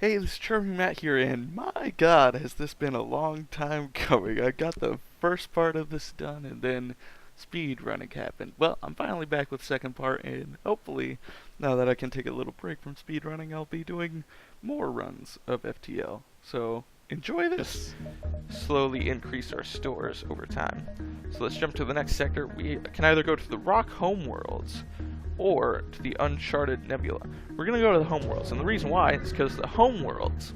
Hey, this is Charming Matt here, and my god, has this been a long time coming. I got the first part of this done, and then speed running happened. Well, I'm finally back with the second part, and hopefully, now that I can take a little break from speed running, I'll be doing more runs of FTL. So, enjoy this! Slowly increase our stores over time. So let's jump to the next sector. We can either go to the Rock Homeworlds, or to the Uncharted Nebula. We're going to go to the Homeworlds, and the reason why is because the Homeworlds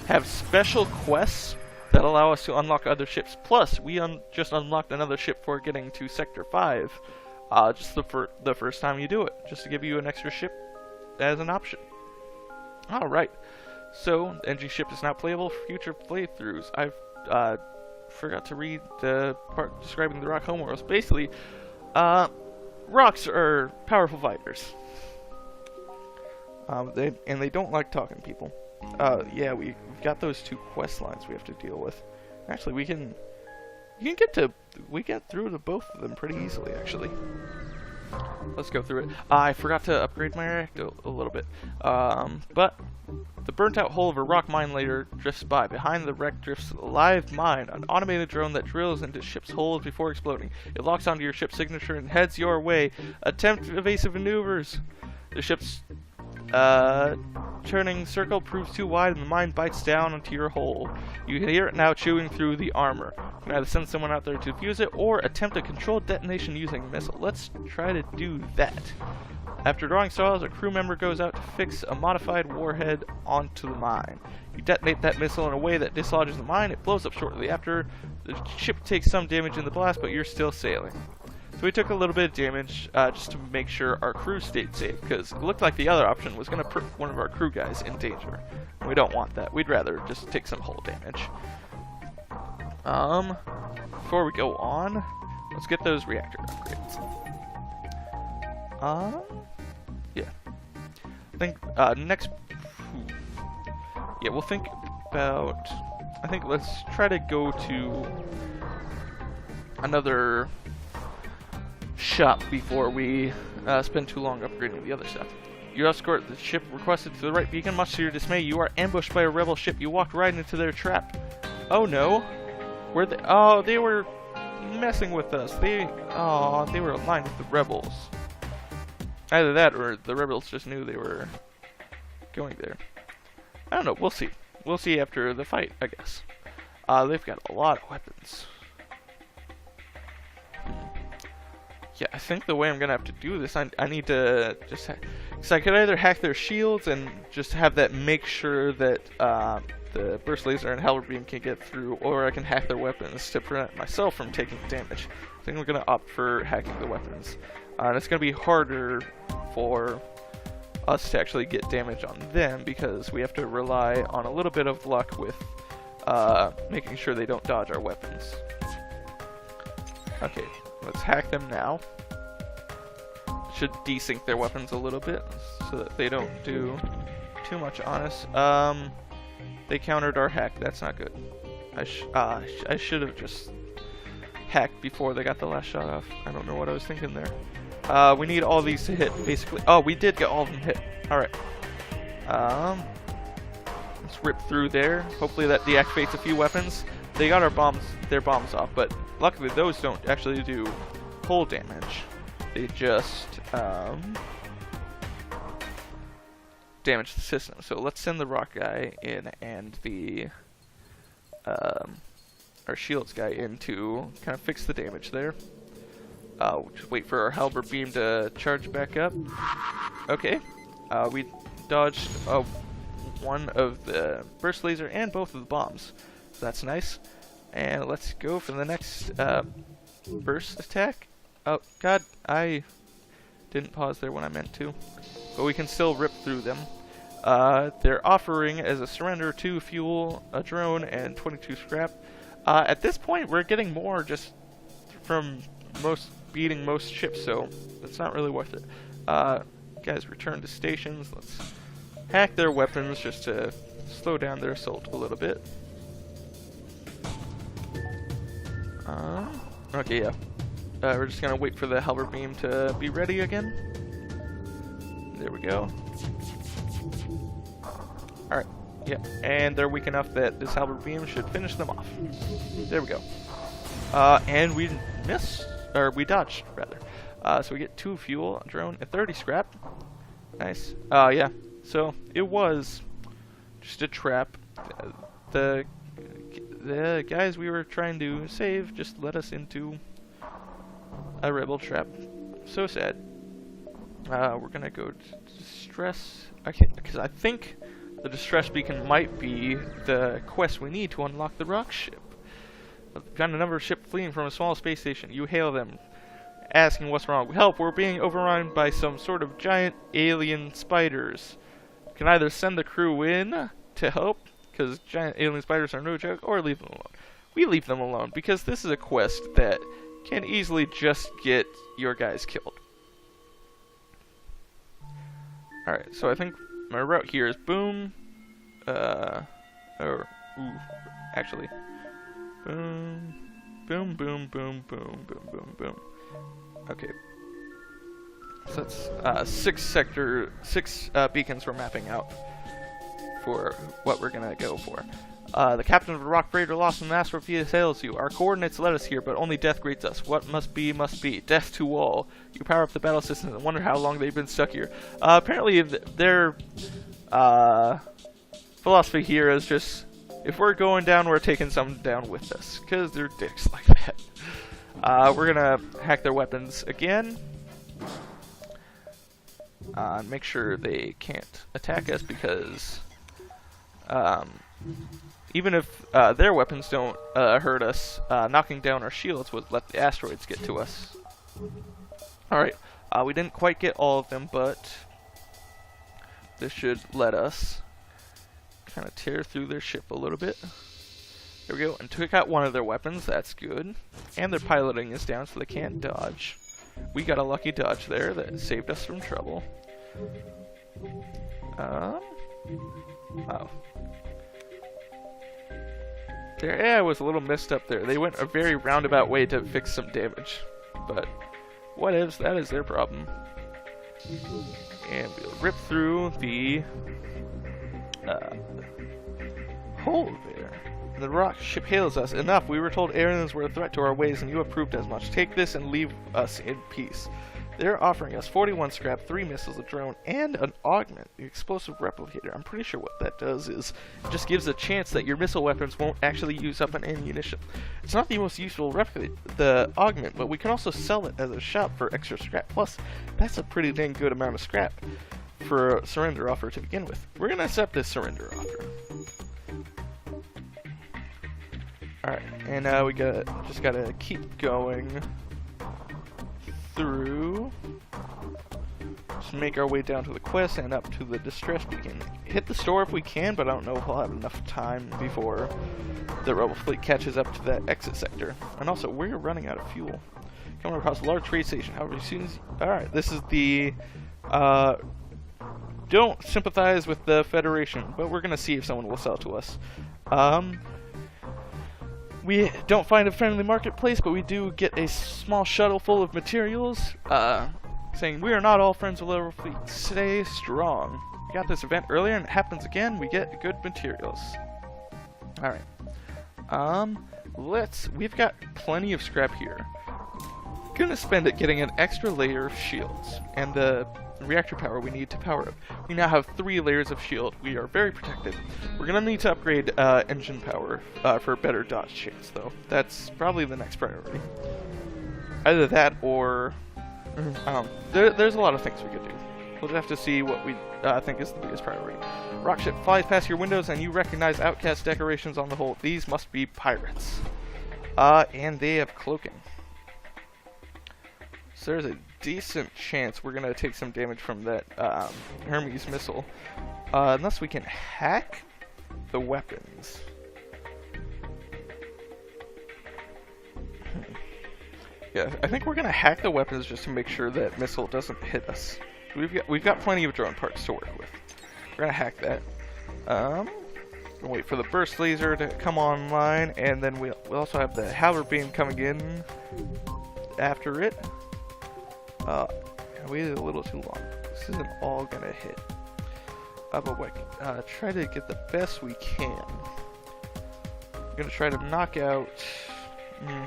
have special quests that allow us to unlock other ships. Plus, we just unlocked another ship for getting to Sector 5, just the first time you do it, just to give you an extra ship as an option. Alright, so the NG ship is now playable for future playthroughs. I forgot to read the part describing the Rock Homeworlds. Basically, rocks are powerful fighters. They don't like talking to people. Yeah, we've got those two quest lines we have to deal with. Actually, we get through to both of them pretty easily, actually. Let's go through it. I forgot to upgrade my reactor a little bit. But the burnt out hull of a rock mine later drifts by. Behind the wreck drifts a live mine, an automated drone that drills into ship's holes before exploding. It locks onto your ship's signature and heads your way. Attempt evasive maneuvers. The ship's turning circle proves too wide and the mine bites down onto your hull. You can hear it now chewing through the armor. You can either send someone out there to defuse it or attempt a controlled detonation using a missile. Let's try to do that. After drawing straws, a crew member goes out to fix a modified warhead onto the mine. You detonate that missile in a way that dislodges the mine. It blows up shortly after. The ship takes some damage in the blast, but you're still sailing. So we took a little bit of damage just to make sure our crew stayed safe, because it looked like the other option was going to put one of our crew guys in danger. We don't want that. We'd rather just take some hull damage. Before we go on, let's get those reactor upgrades. Yeah. I think, next... Yeah, we'll think about... I think let's try to go to another shop before we spend too long upgrading the other stuff. You escort the ship requested to the right beacon. Much to your dismay, you are ambushed by a rebel ship. You walked right into their trap. Oh no. Where they? Oh, they were messing with us. They were aligned with the rebels. Either that or the rebels just knew they were going there. I don't know. We'll see. We'll see after the fight, I guess. They've got a lot of weapons. Yeah, I think the way I'm gonna have to do this, I need to just because I could either hack their shields and just have that make sure that the burst laser and halberd beam can get through, or I can hack their weapons to prevent myself from taking damage. I think we're gonna opt for hacking the weapons. And it's gonna be harder for us to actually get damage on them because we have to rely on a little bit of luck with making sure they don't dodge our weapons. Okay. Let's hack them now. Should desync their weapons a little bit so that they don't do too much on us. They countered our hack. That's not good. I should have just hacked before they got the last shot off. I don't know what I was thinking there. We need all these to hit, basically. Oh, we did get all of them hit. Alright. Let's rip through there. Hopefully that deactivates a few weapons. They got their bombs off, but luckily those don't actually do hull damage. They just damage the system. So let's send the rock guy in and the our shields guy in to kind of fix the damage there. We'll just wait for our halberd beam to charge back up. Okay, we dodged one of the burst laser and both of the bombs. So that's nice. And let's go for the next burst attack. Oh god, I didn't pause there when I meant to. But we can still rip through them. They're offering as a surrender 2 fuel, a drone, and 22 scrap. At this point we're getting more just from beating most ships, so it's not really worth it. Guys, return to stations. Let's hack their weapons just to slow down their assault a little bit. Okay, yeah. We're just gonna wait for the halberd beam to be ready again. There we go. Alright, Yeah, and they're weak enough that this halberd beam should finish them off. There we go. And we missed, or we dodged, rather. So we get 2 fuel, a drone, and 30 scrap. Nice. Yeah, so it was just a trap. The guys we were trying to save just led us into a rebel trap. So sad. We're gonna go distress. Okay, because I think the distress beacon might be the quest we need to unlock the rock ship. Found a number of ships fleeing from a small space station. You hail them, asking what's wrong. Help! We're being overrun by some sort of giant alien spiders. You can either send the crew in to help, because giant alien spiders are no joke, or leave them alone. We leave them alone because this is a quest that can easily just get your guys killed. Alright, so I think my route here is boom, actually, boom, boom, boom, boom, boom, boom, boom, boom. Okay. So that's 6 beacons we're mapping out for what we're gonna go for. The captain of the rock freighter lost in the asteroid field hails you. Our coordinates led us here, but only death greets us. What must be, must be. Death to all. You power up the battle systems and wonder how long they've been stuck here. Apparently, their philosophy here is just, if we're going down, we're taking some down with us, because they're dicks like that. We're gonna hack their weapons again. Make sure they can't attack us, because even if their weapons don't hurt us, knocking down our shields would let the asteroids get to us. Alright, we didn't quite get all of them, but this should let us kind of tear through their ship a little bit. There we go, and took out one of their weapons, that's good. And their piloting is down, so they can't dodge. We got a lucky dodge there that saved us from trouble. Oh. Their AI was a little messed up there. They went a very roundabout way to fix some damage. But whatevs, that is their problem. And we'll rip through the hole there. The rock ship hails us. Enough, we were told aliens were a threat to our ways, and you have proved as much. Take this and leave us in peace. They're offering us 41 scrap, 3 missiles, a drone, and an augment, the explosive replicator. I'm pretty sure what that does is it just gives a chance that your missile weapons won't actually use up an ammunition. It's not the most useful replicator, the augment, but we can also sell it as a shop for extra scrap. Plus, that's a pretty dang good amount of scrap for a surrender offer to begin with. We're gonna accept this surrender offer. Alright, and now we just gotta keep going through, just make our way down to the quest and up to the distress beacon. Hit the store if we can, but I don't know if we'll have enough time before the rebel fleet catches up to that exit sector. And also, we're running out of fuel. Coming across a large trade station. However, as soon as alright, this is the don't sympathize with the Federation, but we're gonna see if someone will sell to us. We don't find a friendly marketplace, but we do get a small shuttle full of materials, saying, we are not all friends with our fleet. Stay strong. We got this event earlier, and it happens again. We get good materials. Alright. We've got plenty of scrap here. Gonna spend it getting an extra layer of shields, and the reactor power we need to power up. We now have 3 layers of shield. We are very protected. We're gonna need to upgrade engine power for better dodge chance, though. That's probably the next priority. Either that or there's a lot of things we could do. We'll have to see what we think is the biggest priority. Rockship flies past your windows and you recognize outcast decorations on the hull. These must be pirates. And they have cloaking. So there's a decent chance we're gonna take some damage from that Hermes missile, unless we can hack the weapons. Yeah, I think we're gonna hack the weapons just to make sure that missile doesn't hit us. We've got plenty of drone parts to work with. We're gonna hack that. Gonna wait for the burst laser to come online, and then we'll also have the halberd beam coming in after it. I waited a little too long. This isn't all gonna hit. but what, try to get the best we can. I'm gonna try to knock out...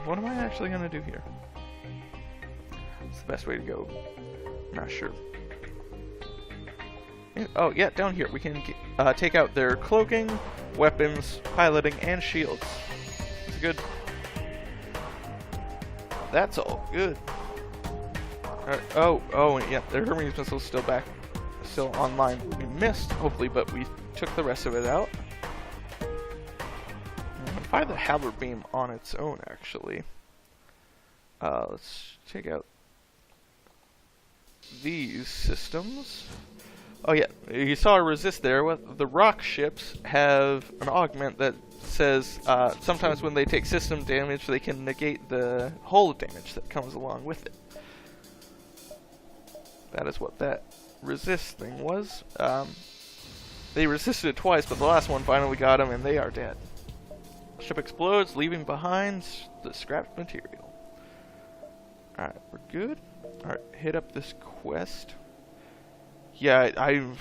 what am I actually gonna do here? What's the best way to go? I'm not sure. Oh, yeah, down here. We can take out their cloaking, weapons, piloting, and shields. It's good. That's all good. Oh, yeah, the Hermes missile's still back. Still online. We missed, hopefully, but we took the rest of it out. Fire the halberd beam on its own, actually. Let's check out these systems. Oh yeah, you saw a resist there. The rock ships have an augment that says sometimes when they take system damage, they can negate the hull damage that comes along with it. That is what that resist thing was. They resisted it twice, but the last one finally got them, and they are dead. Ship explodes, leaving behind the scrapped material. Alright, we're good. Alright, hit up this quest. Yeah, I'm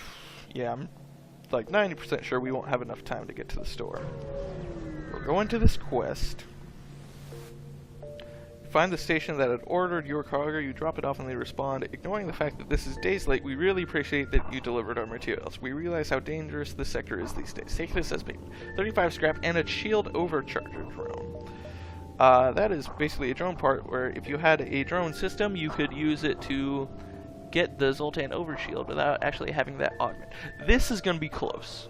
like 90% sure we won't have enough time to get to the store. We're going to this quest. Find the station that had ordered your cargo, you drop it off and they respond. Ignoring the fact that this is days late, we really appreciate that you delivered our materials. We realize how dangerous this sector is these days. Take this as bait. 35 scrap and a shield overcharger drone. That is basically a drone part where if you had a drone system, you could use it to get the Zoltan overshield without actually having that augment. This is going to be close.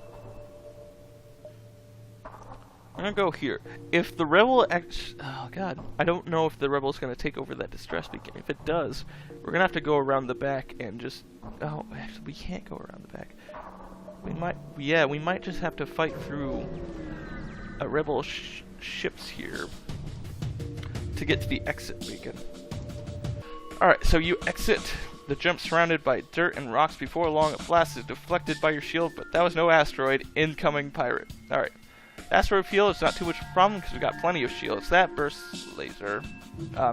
I'm gonna go here. If the rebel oh god, I don't know if the rebel is gonna take over that distress beacon. If it does, we're gonna have to go around the back and just... Oh, actually, we can't go around the back. We might... Yeah, we might just have to fight through a rebel ships here to get to the exit beacon. Alright, so you exit the jump surrounded by dirt and rocks. Before long, a blast is deflected by your shield, but that was no asteroid. Incoming pirate. Alright. Asteroid field is not too much of a problem because we got plenty of shields. That burst laser,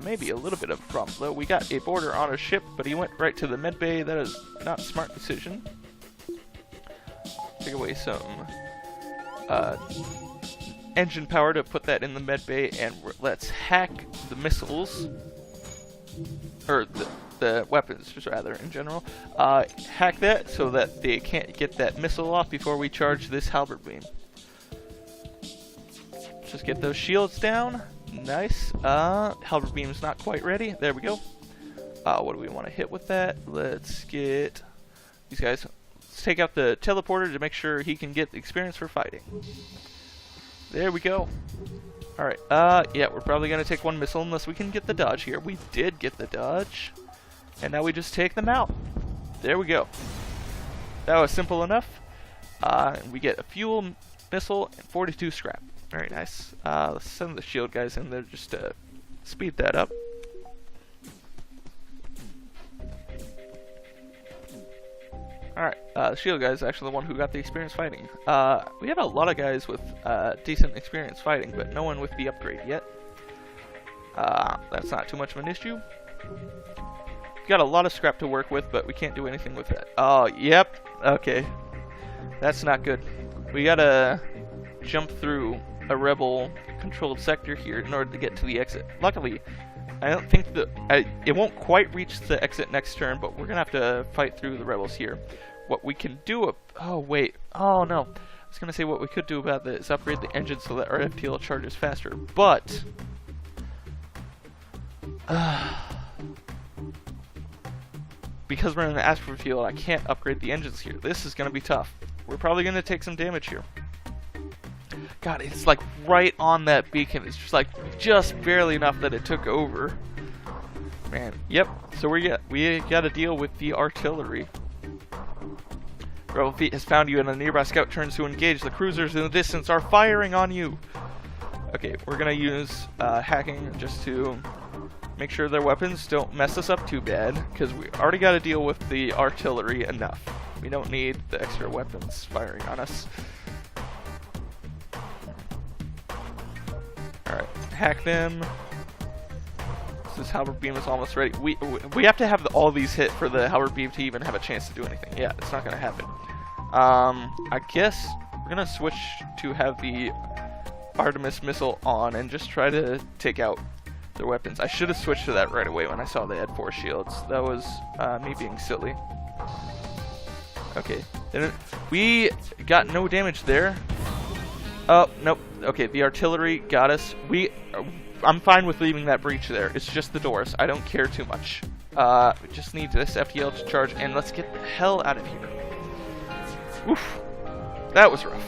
maybe a little bit of a problem though. We got a boarder on our ship, but he went right to the med bay. That is not a smart decision. Take away some engine power to put that in the med bay, and let's hack the missiles, or the weapons rather in general. Hack that so that they can't get that missile off before we charge this halberd beam. Just get those shields down. Nice. Halberd beam's not quite ready. There we go. What do we want to hit with that? Let's get these guys. Let's take out the teleporter to make sure he can get the experience for fighting. There we go. Alright, yeah, we're probably going to take one missile unless we can get the dodge here. We did get the dodge. And now we just take them out. There we go. That was simple enough. And we get a fuel missile and 42 scrap. Very nice. Let's send the shield guys in there just to speed that up. Alright, the shield guy is actually the one who got the experience fighting. We have a lot of guys with decent experience fighting, but no one with the upgrade yet. That's not too much of an issue. We got a lot of scrap to work with, but we can't do anything with that. Oh, yep. Okay. That's not good. We gotta jump through a rebel controlled sector here in order to get to the exit. Luckily, I don't think it won't quite reach the exit next turn, but we're gonna have to fight through the rebels here. What we can do oh wait, oh no, I was gonna say what we could do about this is upgrade the engine so that our FTL charges faster, but because we're in the asteroid field, I can't upgrade the engines here. This is gonna be tough. We're probably gonna take some damage here. God, it's like right on that beacon. It's just like just barely enough that it took over. Man, yep. So we got to deal with the artillery. Rebel fleet has found you, and a nearby scout turns to engage. The cruisers in the distance are firing on you. Okay, we're gonna use hacking just to make sure their weapons don't mess us up too bad, because we already got to deal with the artillery enough. We don't need the extra weapons firing on us. Alright, hack them. This halberd beam is almost ready. We have to have all these hit for the halberd beam to even have a chance to do anything. Yeah, it's not going to happen. I guess we're gonna switch to have the Artemis missile on and just try to take out their weapons. I should have switched to that right away when I saw they had 4 shields. That was me being silly. Okay, then we got no damage there. Oh, nope. Okay, the artillery got us. I'm fine with leaving that breach there. It's just the doors. I don't care too much. We just need this FTL to charge, and let's get the hell out of here. Oof. That was rough.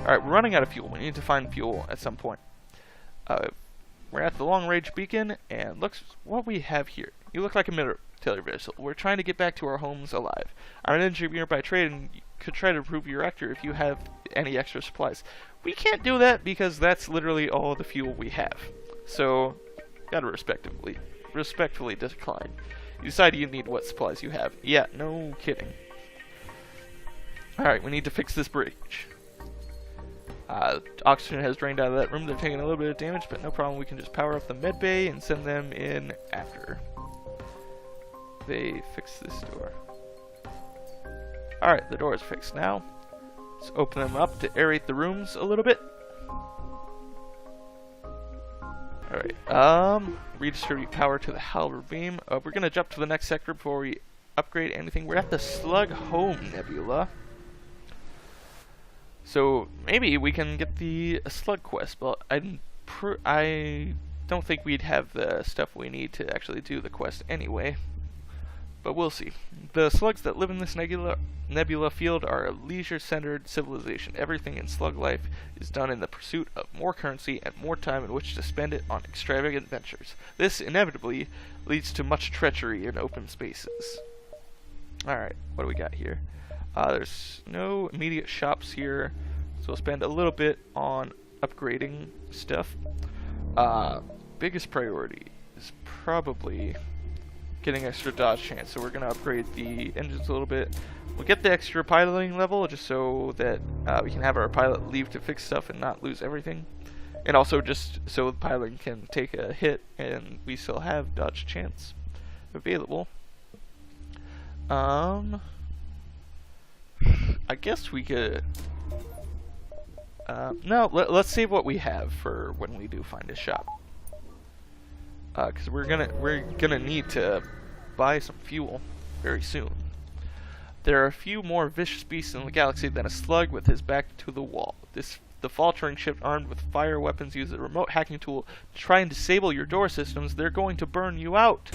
Alright, we're running out of fuel. We need to find fuel at some point. We're at the long-range beacon, and looks what we have here. You look like a military vessel. We're trying to get back to our homes alive. I'm an engineer by trade, and could try to improve your reactor if you have any extra supplies. We can't do that because that's literally all the fuel we have. So, gotta respectfully decline. You decide you need what supplies you have. Yeah, no kidding. Alright, we need to fix this breach. Oxygen has drained out of that room. They're taking a little bit of damage, but no problem. We can just power up the med bay and send them in after they fix this door. Alright, the door is fixed now. Let's open them up to aerate the rooms a little bit. Alright, redistribute power to the halberd beam. We're gonna jump to the next sector before we upgrade anything. We're at the Slug Home Nebula. So maybe we can get the Slug quest, but I don't think we'd have the stuff we need to actually do the quest anyway. But we'll see. The slugs that live in this nebula field are a leisure-centered civilization. Everything in slug life is done in the pursuit of more currency and more time in which to spend it on extravagant ventures. This inevitably leads to much treachery in open spaces. Alright, what do we got here? There's no immediate shops here, so we'll spend a little bit on upgrading stuff. Biggest priority is probably getting extra dodge chance, so we're going to upgrade the engines a little bit. We'll get the extra piloting level just so that we can have our pilot leave to fix stuff and not lose everything. And also just so the pilot can take a hit and we still have dodge chance available. I guess we could... no, let's save what we have for when we do find a shop. Because we're gonna need to buy some fuel very soon. There are a few more vicious beasts in the galaxy than a slug with his back to the wall. The faltering ship armed with fire weapons uses a remote hacking tool to try and disable your door systems. They're going to burn you out.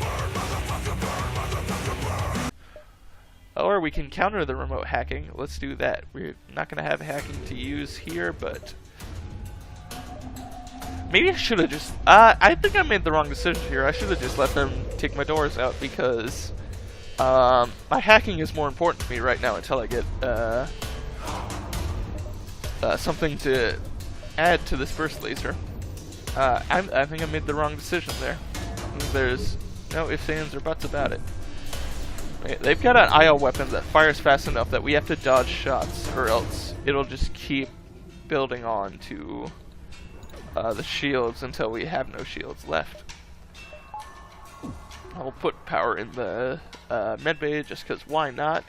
Or we can counter the remote hacking. Let's do that. We're not going to have hacking to use here, but maybe I should have just... I think I made the wrong decision here. I should have just let them take my doors out because my hacking is more important to me right now until I get something to add to this burst laser. I think I made the wrong decision there. There's no ifs, ands, or buts about it. They've got an IL weapon that fires fast enough that we have to dodge shots, or else it'll just keep building on to the shields until we have no shields left. I'll put power in the medbay just because why not?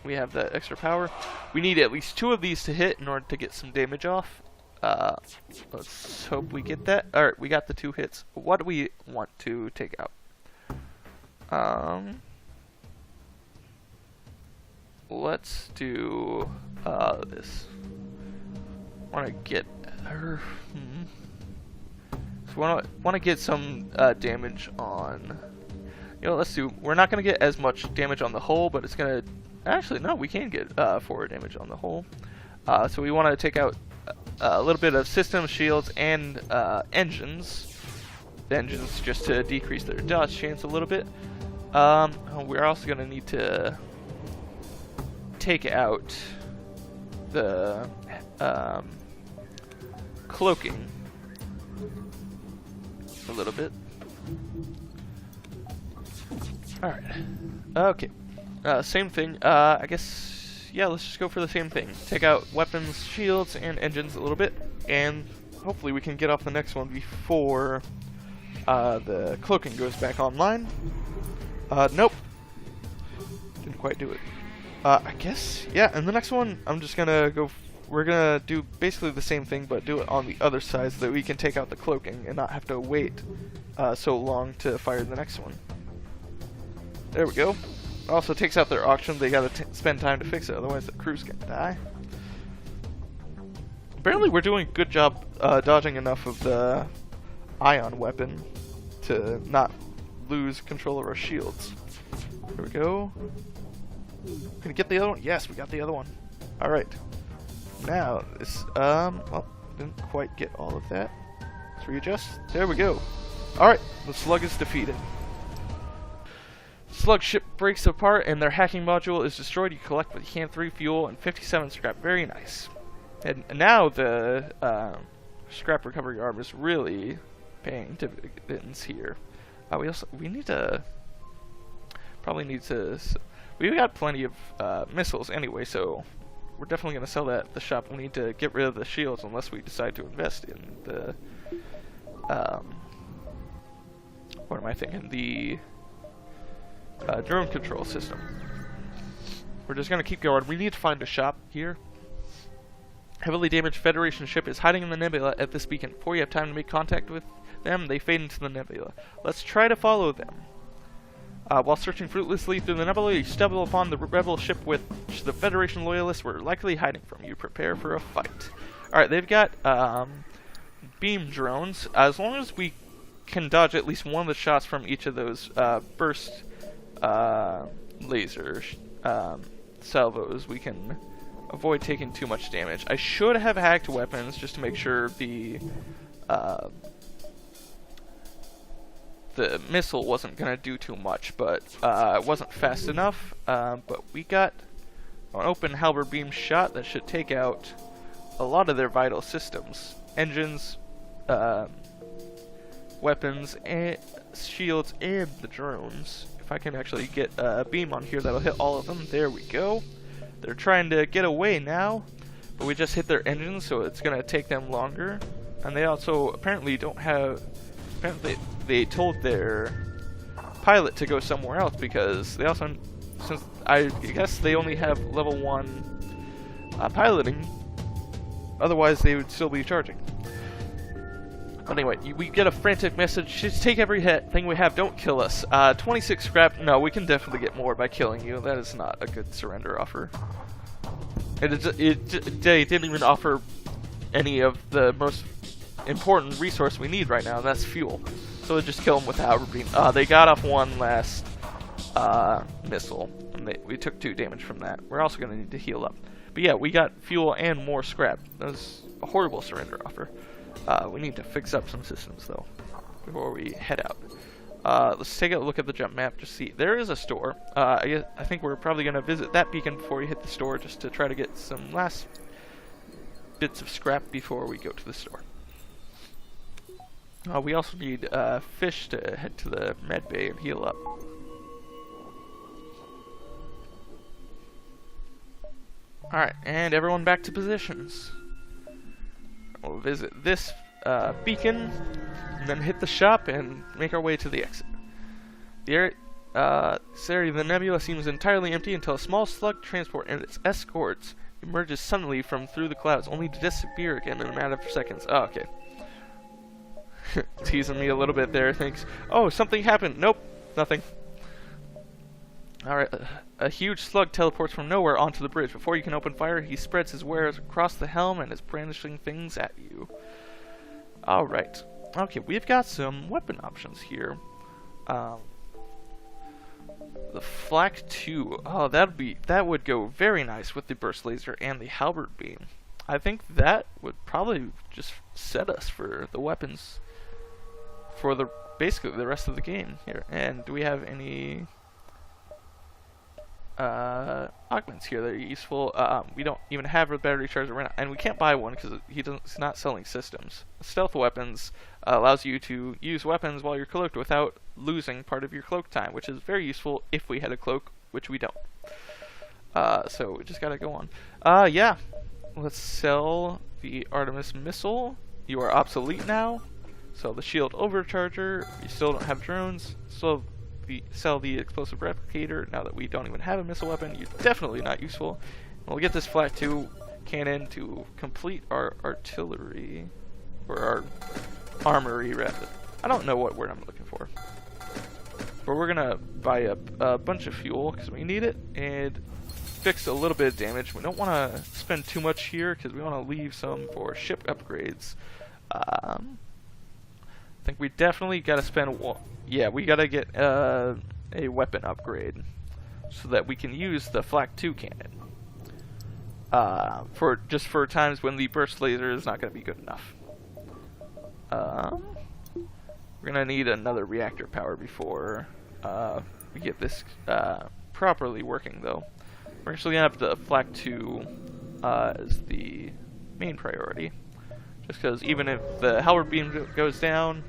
We have that extra power. We need at least 2 of these to hit in order to get some damage off. Let's hope we get that. Alright, we got the 2 hits. What do we want to take out? Let's do this. Want to get her. So want to get some damage on. You know, let's do. We're not gonna get as much damage on the hull, but it's gonna. Actually, no, we can get forward damage on the hull. So we want to take out a little bit of system shields and engines. The engines just to decrease their dodge chance a little bit. We're also gonna need to take out the cloaking a little bit. Alright. Okay. Same thing. I guess, yeah, let's just go for the same thing. Take out weapons, shields, and engines a little bit, and hopefully we can get off the next one before the cloaking goes back online. Nope. Didn't quite do it. I guess, yeah, and the next one, I'm just gonna go, we're gonna do basically the same thing, but do it on the other side so that we can take out the cloaking and not have to wait so long to fire the next one. There we go. Also takes out their auction, they gotta spend time to fix it, otherwise the crew's gonna die. Apparently we're doing a good job dodging enough of the ion weapon to not lose control of our shields. There we go. Can we get the other one? Yes, we got the other one. Alright. Now, this, well, didn't quite get all of that. Let's readjust. There we go. Alright, the slug is defeated. Slug ship breaks apart and their hacking module is destroyed. You collect what you can, 3 fuel and 57 scrap. Very nice. And now the scrap recovery arm is really paying dividends here. We need to we've got plenty of missiles anyway, so we're definitely going to sell that at the shop. We need to get rid of the shields unless we decide to invest in the what am I thinking? The drone control system. We're just going to keep going. We need to find a shop here. Heavily damaged Federation ship is hiding in the nebula at this beacon. Before you have time to make contact with them, they fade into the nebula. Let's try to follow them. While searching fruitlessly through the nebula, you stumble upon the rebel ship which the Federation loyalists were likely hiding from you. Prepare for a fight. Alright, they've got beam drones. As long as we can dodge at least one of the shots from each of those burst laser salvos, we can avoid taking too much damage. I should have hacked weapons just to make sure the missile wasn't going to do too much, but it wasn't fast enough. But we got an open halberd beam shot that should take out a lot of their vital systems. Engines, weapons, and shields, and the drones. If I can actually get a beam on here, that'll hit all of them. There we go. They're trying to get away now, but we just hit their engines, so it's going to take them longer. And they also apparently don't have... Apparently they told their pilot to go somewhere else because they also... Since I guess they only have level 1 piloting, otherwise they would still be charging. But anyway, we get a frantic message. Just take every thing we have, don't kill us. 26 scrap. No, we can definitely get more by killing you. That is not a good surrender offer. They didn't even offer any of the most important resource we need right now, and that's fuel. So we'll just kill them with the halberd beam. They got off one last missile, and we took 2 damage from that. We're also going to need to heal up. But yeah, we got fuel and more scrap. That was a horrible surrender offer. We need to fix up some systems though before we head out. Let's take a look at the jump map to see. There is a store. I think we're probably going to visit that beacon before we hit the store just to try to get some last bits of scrap before we go to the store. We also need fish to head to the med bay and heal up. Alright, and everyone back to positions. We'll visit this beacon, and then hit the shop and make our way to the exit. The area of the nebula seems entirely empty until a small slug transport and its escorts emerges suddenly from through the clouds, only to disappear again in a matter of seconds. Oh, okay. Teasing me a little bit there, thanks. Oh, something happened. Nope, nothing. Alright, a huge slug teleports from nowhere onto the bridge. Before you can open fire, he spreads his wares across the helm and is brandishing things at you. Alright. Okay, we've got some weapon options here. The Flak 2. Oh, that would go very nice with the burst laser and the halberd beam. I think that would probably just set us for the weapons for basically the rest of the game here. And do we have any augments here that are useful? We don't even have a battery charger right now, and we can't buy one because he's not selling systems. Stealth weapons allows you to use weapons while you're cloaked without losing part of your cloak time, which is very useful if we had a cloak, which we don't. So we just gotta go on. Yeah, let's sell the Artemis missile. You are obsolete now. So the shield overcharger. You still don't have drones. So sell the explosive replicator now that we don't even have a missile weapon. You're definitely not useful. We'll get this Flak 2 cannon to complete our artillery, or our armory rather. I don't know what word I'm looking for. But we're gonna buy up a bunch of fuel because we need it, and fix a little bit of damage. We don't want to spend too much here because we want to leave some for ship upgrades. I think we definitely got to spend. Yeah, we got to get a weapon upgrade so that we can use the Flak 2 cannon. For times when the burst laser is not going to be good enough. We're gonna need another reactor power before we get this properly working, though. We're actually gonna have the Flak 2 as the main priority, just because even if the halberd beam goes down,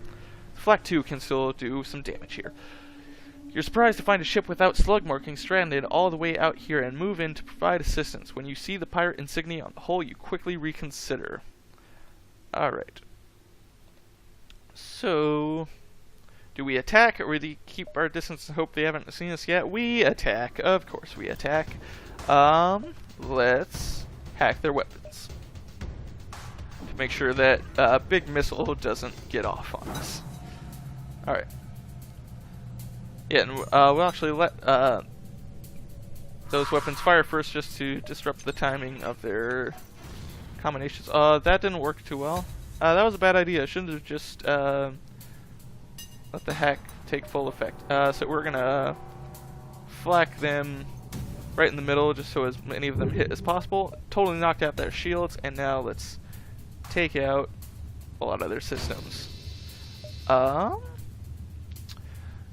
Flak 2 can still do some damage here. You're surprised to find a ship without slug markings stranded all the way out here and move in to provide assistance. When you see the pirate insignia on the hull, you quickly reconsider. Alright. So, do we attack, or do we keep our distance and hope they haven't seen us yet? We attack. Of course we attack. Let's hack their weapons to make sure that big missile doesn't get off on us. Alright. Yeah, and we'll actually let those weapons fire first just to disrupt the timing of their combinations. That didn't work too well. That was a bad idea. I shouldn't have just let the hack take full effect. So we're gonna flak them right in the middle just so as many of them hit as possible. Totally knocked out their shields, and now let's take out a lot of their systems.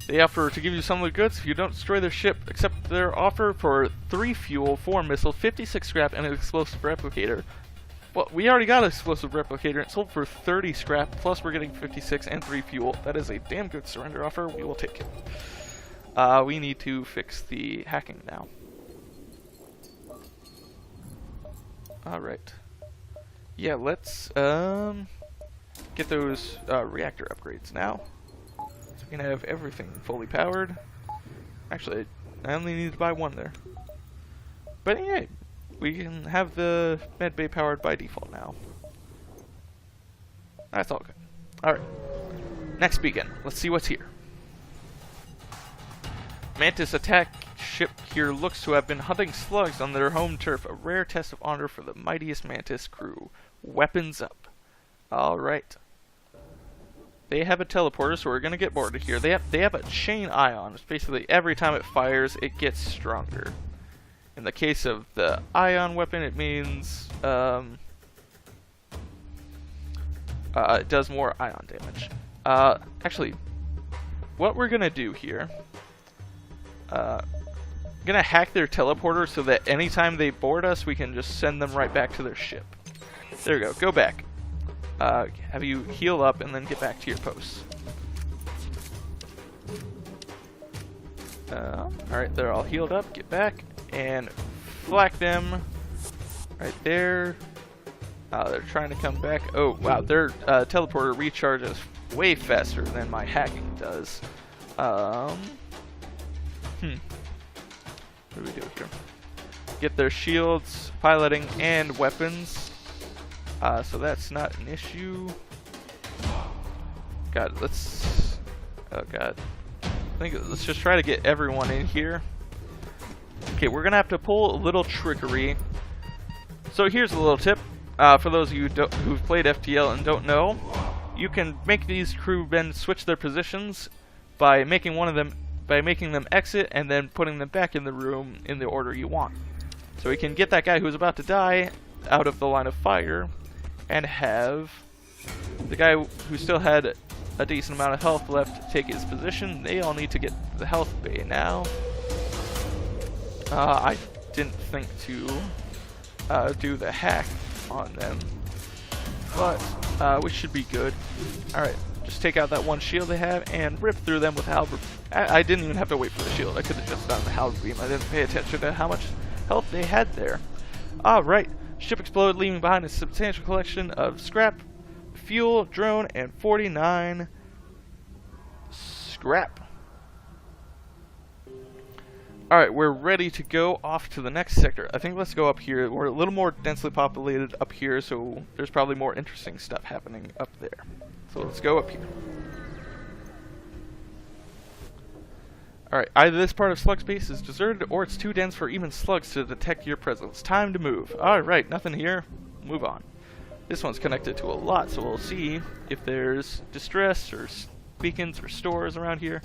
They offer to give you some of the goods if you don't destroy their ship. Accept their offer for 3 fuel, 4 missiles, 56 scrap, and an explosive replicator. Well, we already got an explosive replicator. It sold for 30 scrap, plus we're getting 56 and 3 fuel. That is a damn good surrender offer. We will take it. We need to fix the hacking now. Alright. Yeah, let's get those reactor upgrades now. So we can have everything fully powered. Actually, I only need to buy 1 there. But yeah, we can have the med bay powered by default now. That's all good. Alright. Next beacon. Let's see what's here. Mantis attack ship here looks to have been hunting slugs on their home turf. A rare test of honor for the mightiest Mantis crew. Weapons up. Alright. They have a teleporter, so we're gonna get boarded here. They have a chain ion, which basically every time it fires, it gets stronger. In the case of the ion weapon, it means it does more ion damage. Actually, what we're gonna do here, gonna hack their teleporter so that anytime they board us, we can just send them right back to their ship. There we go. Go back. Have you heal up and then get back to your posts. Alright, they're all healed up. Get back and flak them right there. They're trying to come back. Oh, wow. Their teleporter recharges way faster than my hacking does. What do we do here? Get their shields, piloting, and weapons. So that's not an issue. God, let's... Oh, God. Let's just try to get everyone in here. Okay, we're going to have to pull a little trickery. So here's a little tip. For those of you who've played FTL and don't know, you can make these crewmen switch their positions by making them exit and then putting them back in the room in the order you want. So we can get that guy who's about to die out of the line of fire and have the guy who still had a decent amount of health left take his position. They all need to get the health bay now. I didn't think to do the hack on them, but we should be good. Alright, just take out that one shield they have and rip through them with halberd. I didn't even have to wait for the shield. I could have just done the halberd beam. I didn't pay attention to how much health they had there. Alright, ship exploded, leaving behind a substantial collection of scrap, fuel, drone, and 49 scrap. Alright, we're ready to go off to the next sector. I think let's go up here. We're a little more densely populated up here, so there's probably more interesting stuff happening up there. So let's go up here. Alright, either this part of slug space is deserted or it's too dense for even slugs to detect your presence. Time to move. Alright, nothing here. Move on. This one's connected to a lot, so we'll see if there's distress or beacons or stores around here.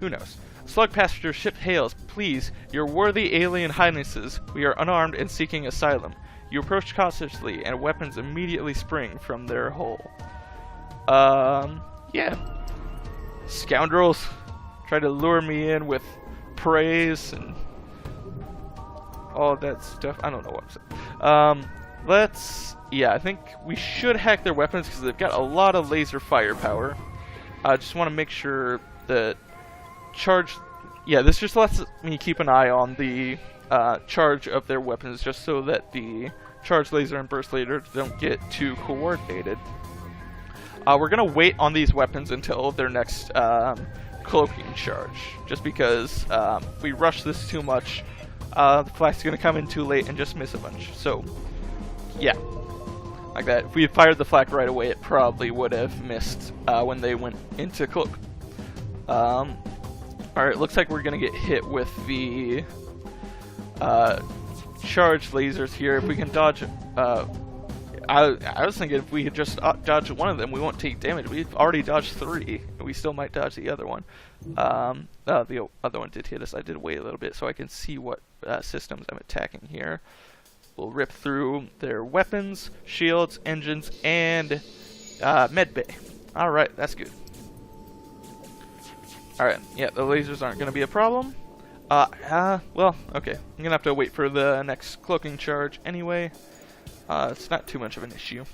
Who knows? Slug passenger ship hails. Please, your worthy alien highnesses, we are unarmed and seeking asylum. You approach cautiously, and weapons immediately spring from their hole. Yeah. Scoundrels try to lure me in with praise and all that stuff. I don't know what I'm saying. Yeah, I think we should hack their weapons because they've got a lot of laser firepower. I just want to make sure that charge. Yeah, this just lets me keep an eye on the charge of their weapons, just so that the charge laser and burst laser don't get too coordinated. We're gonna wait on these weapons until their next cloaking charge, just because if we rush this too much, the flak's gonna come in too late and just miss a bunch. So, yeah, like that. If we had fired the flak right away, it probably would have missed when they went into cloak. Alright, looks like we're gonna get hit with the charge lasers here. If we can dodge, I was thinking if we could just dodge one of them, we won't take damage. We've already dodged 3, and we still might dodge the other one. The other one did hit us. I did wait a little bit so I can see what systems I'm attacking here. We'll rip through their weapons, shields, engines, and med bay. Alright, that's good. Alright, yeah, the lasers aren't going to be a problem. Well, okay. I'm going to have to wait for the next cloaking charge anyway. It's not too much of an issue.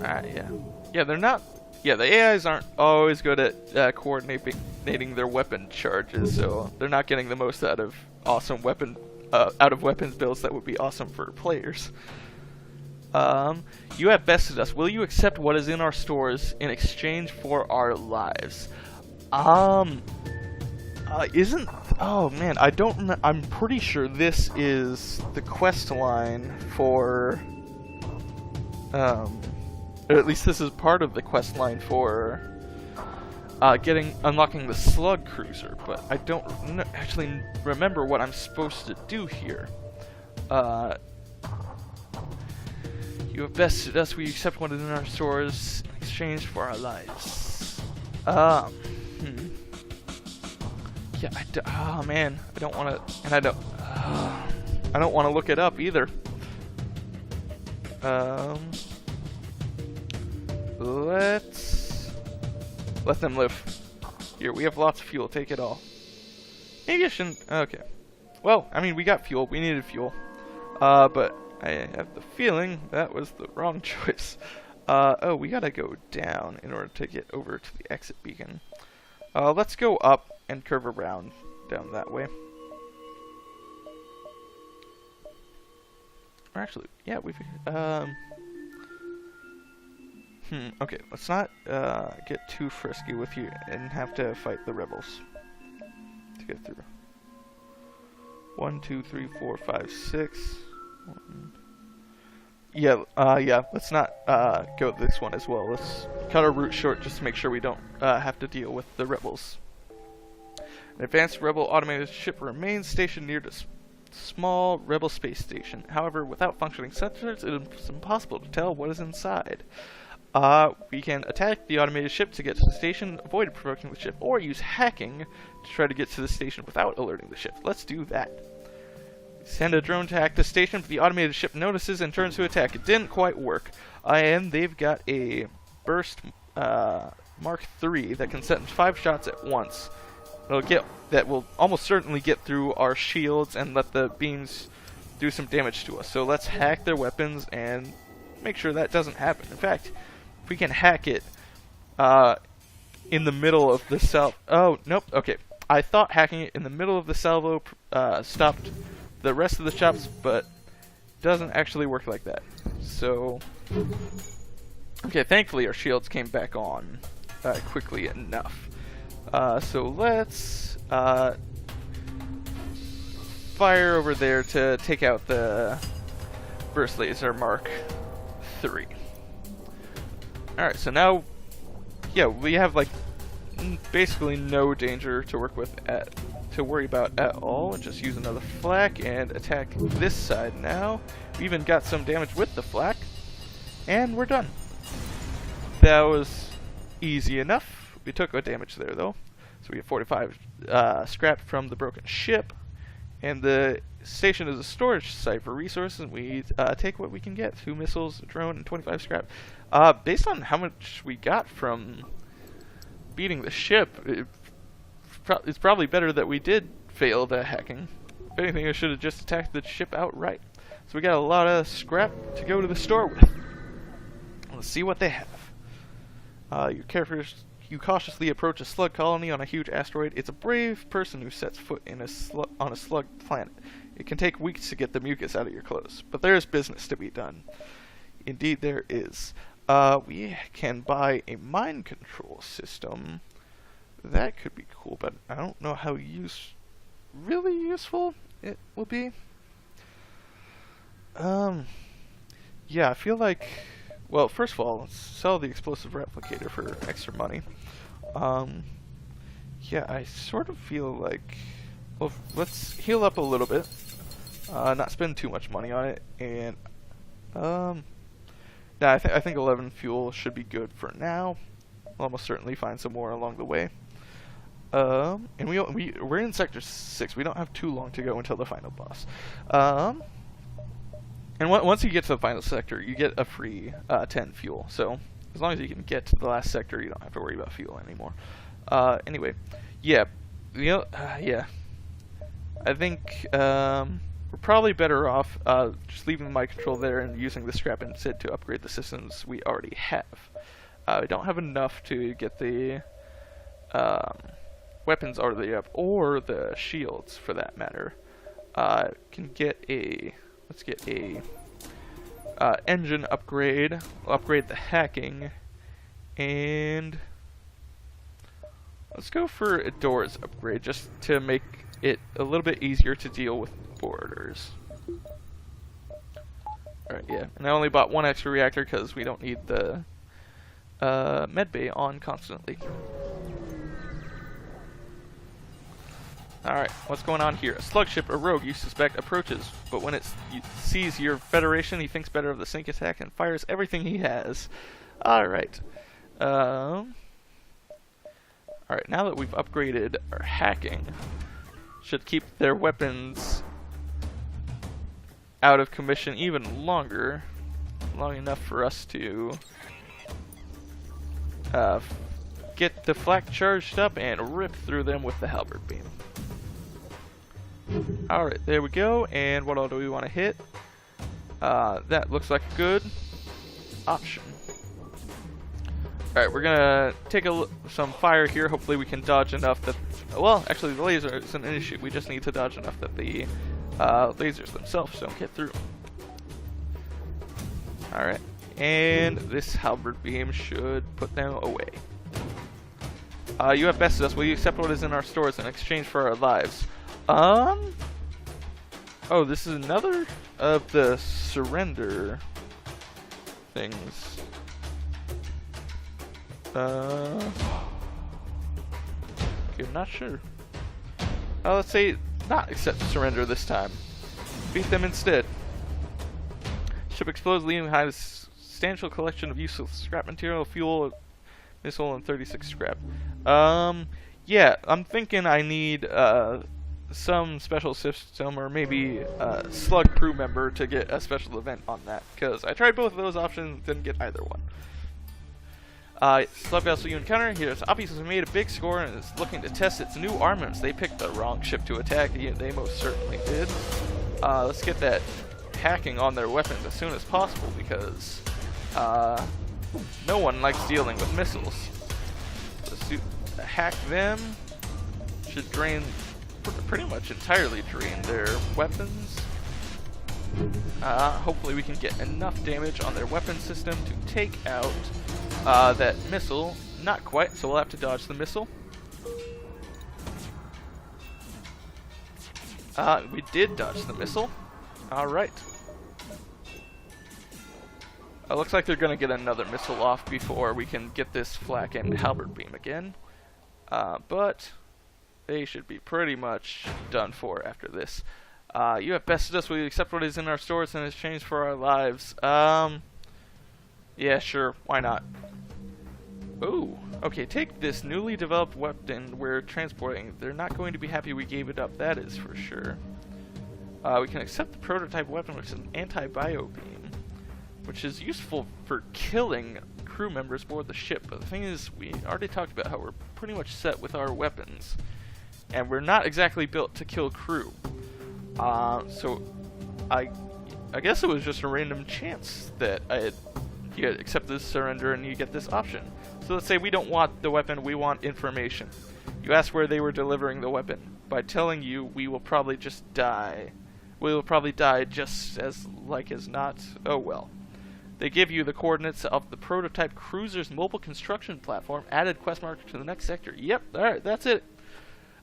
Yeah. Yeah, they're not... Yeah, the AIs aren't always good at coordinating their weapon charges, so they're not getting the most out of awesome weapons builds that would be awesome for players. You have bested us. Will you accept what is in our stores in exchange for our lives? Isn't... Oh, man, I don't remember. I'm pretty sure this is the quest line for... or at least this is part of the quest line for unlocking the slug cruiser, but I don't actually remember what I'm supposed to do here. You have bested us. We accept what is in our stores in exchange for our lives. Yeah, oh man, I don't want to, and I don't want to look it up either. Let's let them live. Here, we have lots of fuel. Take it all. Maybe I shouldn't. Okay. Well, I mean, we got fuel. We needed fuel. But I have the feeling that was the wrong choice. Oh, we gotta go down in order to get over to the exit beacon. Let's go up and curve around down that way. Or actually, yeah, we've... okay, let's not get too frisky with you and have to fight the rebels to get through. 1, 2, 3, 4, 5, 6. Yeah, let's not go this one as well. Let's cut our route short just to make sure we don't have to deal with the rebels. An advanced rebel automated ship remains stationed near the small rebel space station. However, without functioning sensors, it is impossible to tell what is inside. We can attack the automated ship to get to the station, avoid provoking the ship, or use hacking to try to get to the station without alerting the ship. Let's do that. Send a drone to hack the station, but the automated ship notices and turns to attack. It didn't quite work. And they've got a burst Mark III that can send 5 shots at once. That will almost certainly get through our shields and let the beams do some damage to us. So let's hack their weapons and make sure that doesn't happen. In fact, if we can hack it in the middle of the salvo... Oh, nope, okay. I thought hacking it in the middle of the salvo stopped the rest of the shots, but it doesn't actually work like that. So Okay, thankfully our shields came back on quickly enough. So let's fire over there to take out the burst laser Mark III. Alright, so now, yeah, we have like basically no danger to worry about at all. Just use another flak and attack this side now. We even got some damage with the flak, and we're done. That was easy enough. We took a damage there though, so we get 45 scrap from the broken ship, and the station is a storage site for resources, and we take what we can get: 2 missiles, a drone, and 25 scrap. Based on how much we got from beating the ship, it's probably better that we did fail the hacking. If anything, I should have just attacked the ship outright. So we got a lot of scrap to go to the store with. Let's see what they have. You cautiously approach a slug colony on a huge asteroid. It's a brave person who sets foot in on a slug planet. It can take weeks to get the mucus out of your clothes, but there is business to be done. Indeed there is. We can buy a mind control system. That could be cool, but I don't know how really useful it will be. Yeah, I feel like, well, first of all, let's sell the explosive replicator for extra money. Yeah, I sort of feel like, well, let's heal up a little bit, not spend too much money on it, and, yeah, I think 11 fuel should be good for now. We'll almost certainly find some more along the way. And we're in Sector 6. We don't have too long to go until the final boss. And once you get to the final sector, you get a free 10 fuel. So as long as you can get to the last sector, you don't have to worry about fuel anymore. Anyway, yeah, yeah. I think we're probably better off just leaving the mind control there and using the scrap instead to upgrade the systems we already have. We don't have enough to get the weapons already up, or the shields for that matter. Can get a, let's get a engine upgrade. We'll upgrade the hacking, and let's go for a doors upgrade just to make it a little bit easier to deal with borders. Alright, yeah, and I only bought 1 extra reactor because we don't need the medbay on constantly. Alright, what's going on here? A slug ship, a rogue you suspect, approaches, but when it sees your Federation, he thinks better of the sync attack and fires everything he has. Alright. Alright, now that we've upgraded our hacking, should keep their weapons out of commission even longer. Long enough for us to get the flak charged up and rip through them with the halberd beam. Alright, there we go. And what all do we want to hit? That looks like a good option. Alright, we're gonna take some fire here. Hopefully we can dodge enough that, well, actually the laser isn't an issue. We just need to dodge enough that the lasers themselves don't get through. Alright, and this halberd beam should put them away. You have bested us. Will you accept what is in our stores in exchange for our lives? Oh, this is another of the surrender things. Okay, I'm not sure. Let's say not accept surrender this time. Beat them instead. Ship explodes, leaving behind a substantial collection of useless scrap material, fuel, missile, and 36 scrap. Yeah, I'm thinking I need some special system, or maybe a slug crew member to get a special event on that, because I tried both of those options, didn't get either one. Slug vessel you encounter here is obviously made a big score and is looking to test its new armaments. They picked the wrong ship to attack, they most certainly did. Let's get that hacking on their weapons as soon as possible, because no one likes dealing with missiles. Let's hack them. Should drain, pretty much entirely drain their weapons. Hopefully we can get enough damage on their weapon system to take out that missile. Not quite, so we'll have to dodge the missile. We did dodge the missile. Alright. Looks like they're going to get another missile off before we can get this flak and halberd beam again. But they should be pretty much done for after this. You have bested us. Will you accept what is in our stores in exchange for our lives? Yeah, sure. Why not? Ooh. Okay, take this newly developed weapon we're transporting. They're not going to be happy we gave it up, that is for sure. We can accept the prototype weapon, which is an anti-bio beam, which is useful for killing crew members aboard the ship. But the thing is, we already talked about how we're pretty much set with our weapons, and we're not exactly built to kill crew. So I guess it was just a random chance that you accept this surrender and you get this option. So let's say we don't want the weapon, we want information. You ask where they were delivering the weapon. By telling you, we will probably just die. We will probably die just as like as not. Oh well. They give you the coordinates of the prototype cruiser's mobile construction platform. Added quest marker to the next sector. Yep, alright, that's it.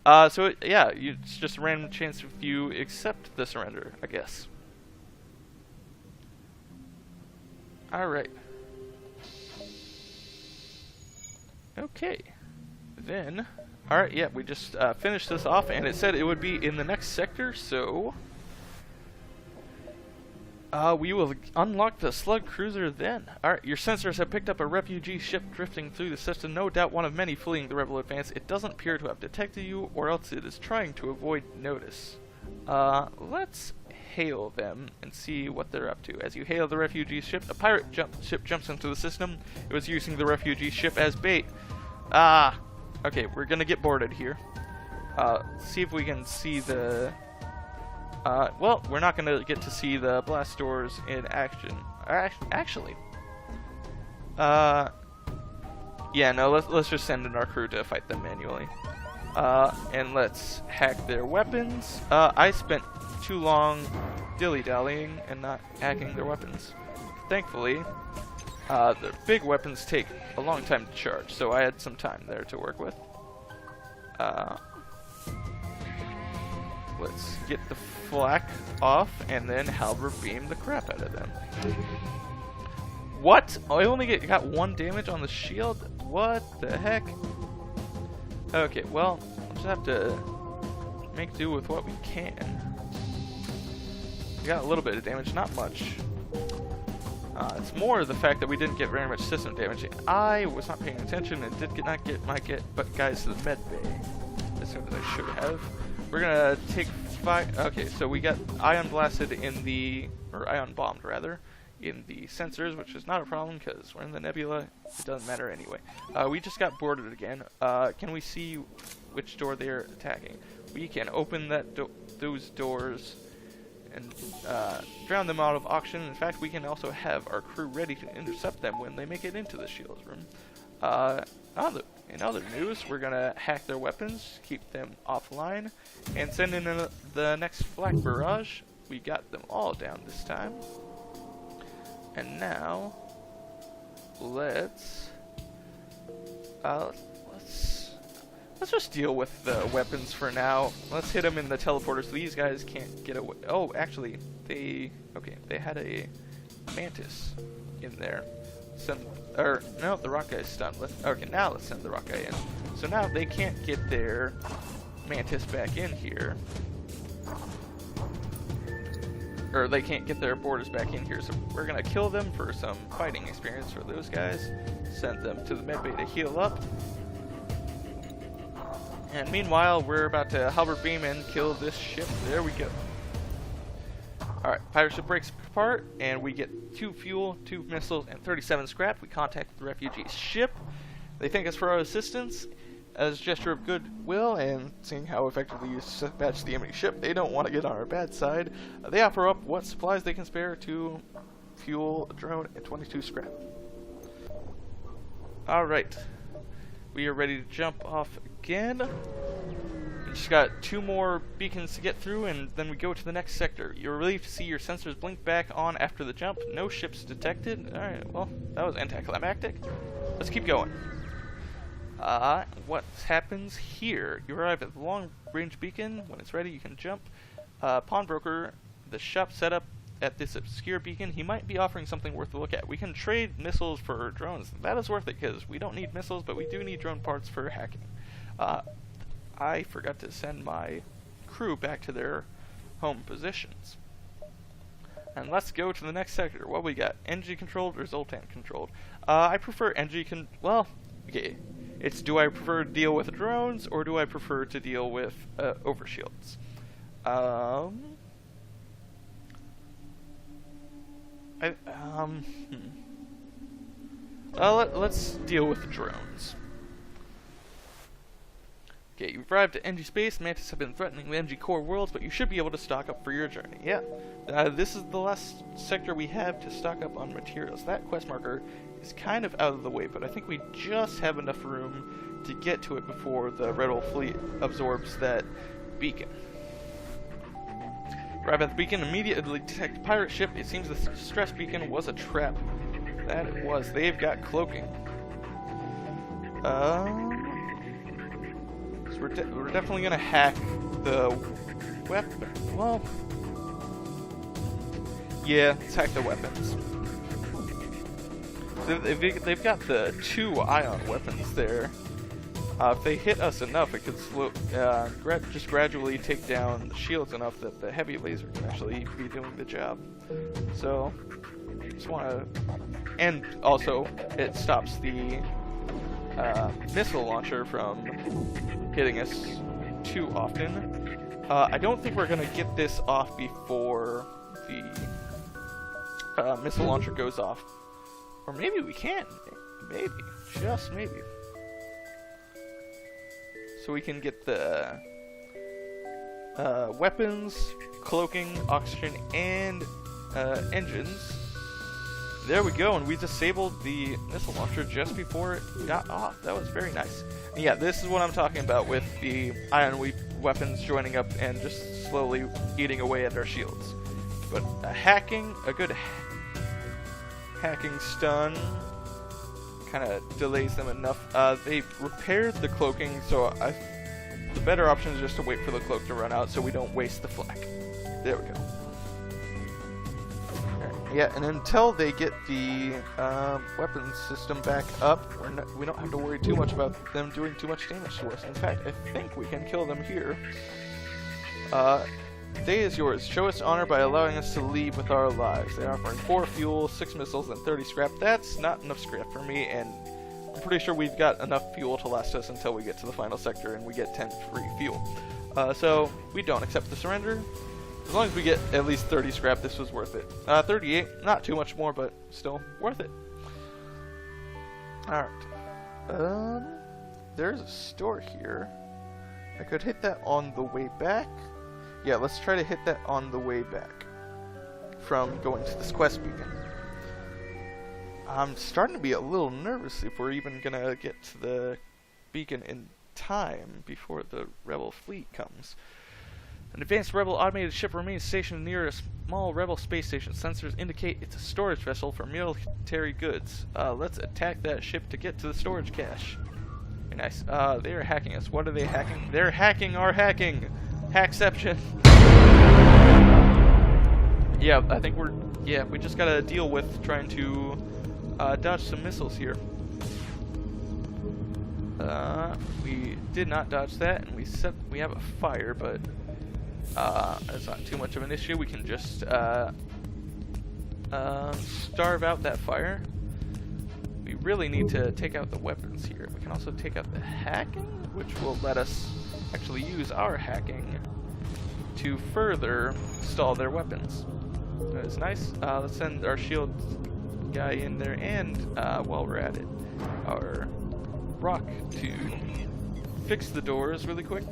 Yeah, it's just a random chance if you accept the surrender, I guess. Alright. Okay. Then, alright, yeah, we just finished this off, and it said it would be in the next sector, so we will unlock the slug cruiser then. Alright, your sensors have picked up a refugee ship drifting through the system, no doubt one of many fleeing the rebel advance. It doesn't appear to have detected you, or else it is trying to avoid notice. Let's hail them and see what they're up to. As you hail the refugee ship, a pirate ship jumps into the system. It was using the refugee ship as bait. Okay, we're gonna get boarded here. See if we can see the... well, we're not gonna get to see the blast doors in action. Actually. Yeah, no, let's just send in our crew to fight them manually. And let's hack their weapons. I spent too long dilly-dallying and not hacking their weapons. Thankfully, the big weapons take a long time to charge, so I had some time there to work with. Let's get the flak off and then halberd beam the crap out of them. What? Oh, I only got 1 damage on the shield? What the heck? Okay, well, we'll just have to make do with what we can. We got a little bit of damage, not much. It's more the fact that we didn't get very much system damage. I was not paying attention and did not get my guys to the med bay as soon as I should have. We're gonna take 5. Okay, so we got ion blasted in the, or ion bombed rather, in the sensors, which is not a problem because we're in the nebula. It doesn't matter anyway. We just got boarded again. Can we see which door they're attacking? We can open those doors and drown them out of auction. In fact, we can also have our crew ready to intercept them when they make it into the shields room. In other news, we're gonna hack their weapons, keep them offline, and send in the next flak barrage. We got them all down this time. And now, let's just deal with the weapons for now. Let's hit them in the teleporter so these guys can't get away. Oh, actually, they had a mantis in there. No, the rock guy's stunned. Okay, now let's send the rock guy in. So now they can't get their mantis back in here. Or they can't get their boarders back in here, so we're gonna kill them for some fighting experience for those guys. Send them to the medbay to heal up. And meanwhile, we're about to halberd beam and kill this ship. There we go. Alright, pirate ship breaks apart, and we get 2 fuel, 2 missiles, and 37 scrap. We contact the refugee ship. They thank us for our assistance. As a gesture of goodwill, and seeing how effectively you dispatch the enemy ship, they don't want to get on our bad side. They offer up what supplies they can spare to fuel, a drone, and 22 scrap. Alright. We are ready to jump off again. Just got 2 more beacons to get through, and then we go to the next sector. You're relieved to see your sensors blink back on after the jump. No ships detected. Alright, well, that was anticlimactic. Let's keep going. What happens here? You arrive at the long-range beacon. When it's ready, you can jump. Pawnbroker, the shop set up at this obscure beacon. He might be offering something worth a look at. We can trade missiles for drones. That is worth it, because we don't need missiles, but we do need drone parts for hacking. I forgot to send my crew back to their home positions. And let's go to the next sector. What we got? Energy controlled or Zoltan controlled? I prefer energy well, okay. It's do I prefer to deal with drones or do I prefer to deal with overshields? Let's deal with the drones. Okay, you've arrived at NG Space. Mantis have been threatening the NG core worlds, but you should be able to stock up for your journey. Yeah, this is the last sector we have to stock up on materials. That quest marker is kind of out of the way, but I think we just have enough room to get to it before the Rebel fleet absorbs that beacon. Arrive at the beacon, immediately detect a pirate ship. It seems the stress beacon was a trap. That it was. They've got cloaking. So we're definitely gonna hack the weapon. Well, yeah, let's hack the weapons. They've got the 2 ion weapons there. If they hit us enough, it could just gradually take down the shields enough that the heavy laser can actually be doing the job. So, just want to, and also it stops the missile launcher from hitting us too often. I don't think we're gonna get this off before the missile launcher goes off, or maybe we can. Maybe, just maybe. So we can get the weapons, cloaking, oxygen, and engines. There we go, and we disabled the missile launcher just before it got off. That was very nice. And yeah, this is what I'm talking about with the ion weapons joining up and just slowly eating away at our shields. But a good hacking stun kind of delays them enough. They've repaired the cloaking, so the better option is just to wait for the cloak to run out so we don't waste the flak. There we go. Yeah, and until they get the weapons system back up, we don't have to worry too much about them doing too much damage to us. In fact, I think we can kill them here. Day is yours. Show us honor by allowing us to leave with our lives. They're offering 4 fuel, 6 missiles, and 30 scrap. That's not enough scrap for me, and I'm pretty sure we've got enough fuel to last us until we get to the final sector and we get 10 free fuel. So we don't accept the surrender. As long as we get at least 30 scrap, this was worth it. 38, not too much more, but still worth it. Alright. There's a store here. I could hit that on the way back. Yeah, let's try to hit that on the way back from going to this quest beacon. I'm starting to be a little nervous if we're even gonna get to the beacon in time before the Rebel fleet comes. An advanced Rebel automated ship remains stationed near a small Rebel space station. Sensors indicate it's a storage vessel for military goods. Let's attack that ship to get to the storage cache. Very nice. They are hacking us. What are they hacking? They're hacking our hacking! Hackception! Yeah, I think we just gotta deal with trying to dodge some missiles here. We did not dodge that, and we have a fire, but that's not too much of an issue. We can just starve out that fire. We really need to take out the weapons here. We can also take out the hacking, which will let us actually use our hacking to further stall their weapons. That is nice. Let's send our shield guy in there, and while we're at it, our rock to fix the doors really quick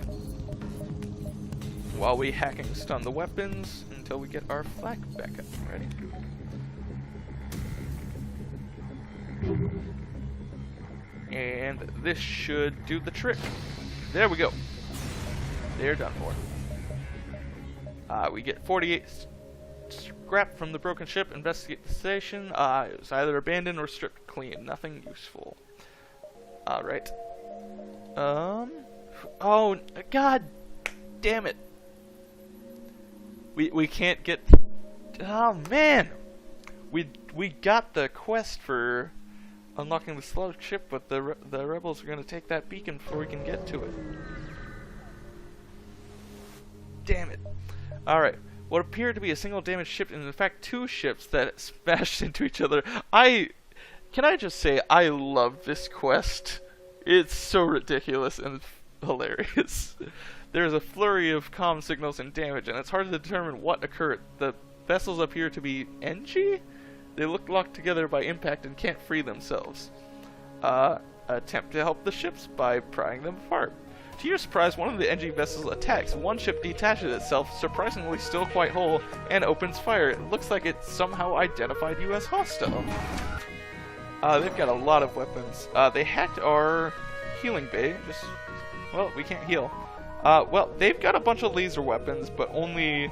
while we hacking stun the weapons until we get our flak back up. Ready? And this should do the trick. There we go. they're done for. We get 48 scrap from the broken ship. Investigate the station. It was either abandoned or stripped clean. Nothing useful. Alright. Oh, god damn it. We can't get... Oh, man! We got the quest for unlocking the slug ship, but the rebels are going to take that beacon before we can get to it. Damn it. Alright. What appeared to be a single damaged ship, and in fact 2 ships that smashed into each other. Can I just say, I love this quest. It's so ridiculous and hilarious. There's a flurry of comm signals and damage, and it's hard to determine what occurred. The vessels appear to be NG? They look locked together by impact and can't free themselves. Attempt to help the ships by prying them apart. To your surprise, one of the NG vessels attacks. One ship detaches itself, surprisingly still quite whole, and opens fire. It looks like it somehow identified you as hostile. They've got a lot of weapons. They hacked our healing bay. Well, we can't heal. Well, they've got a bunch of laser weapons, but only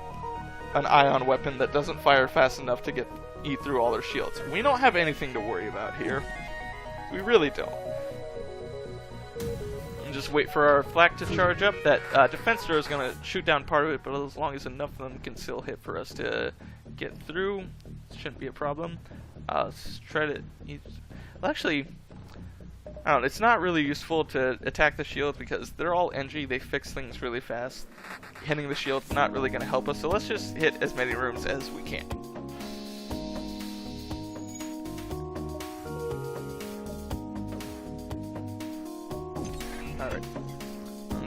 an ion weapon that doesn't fire fast enough to eat through all their shields. We don't have anything to worry about here. We really don't. And just wait for our flak to charge up. That defense throw is going to shoot down part of it, but as long as enough of them can still hit for us to get through, it shouldn't be a problem. Let's try to... Well, actually, I don't know, it's not really useful to attack the shield because they're all NG, they fix things really fast. Hitting the shield's not really going to help us, so let's just hit as many rooms as we can. Alright.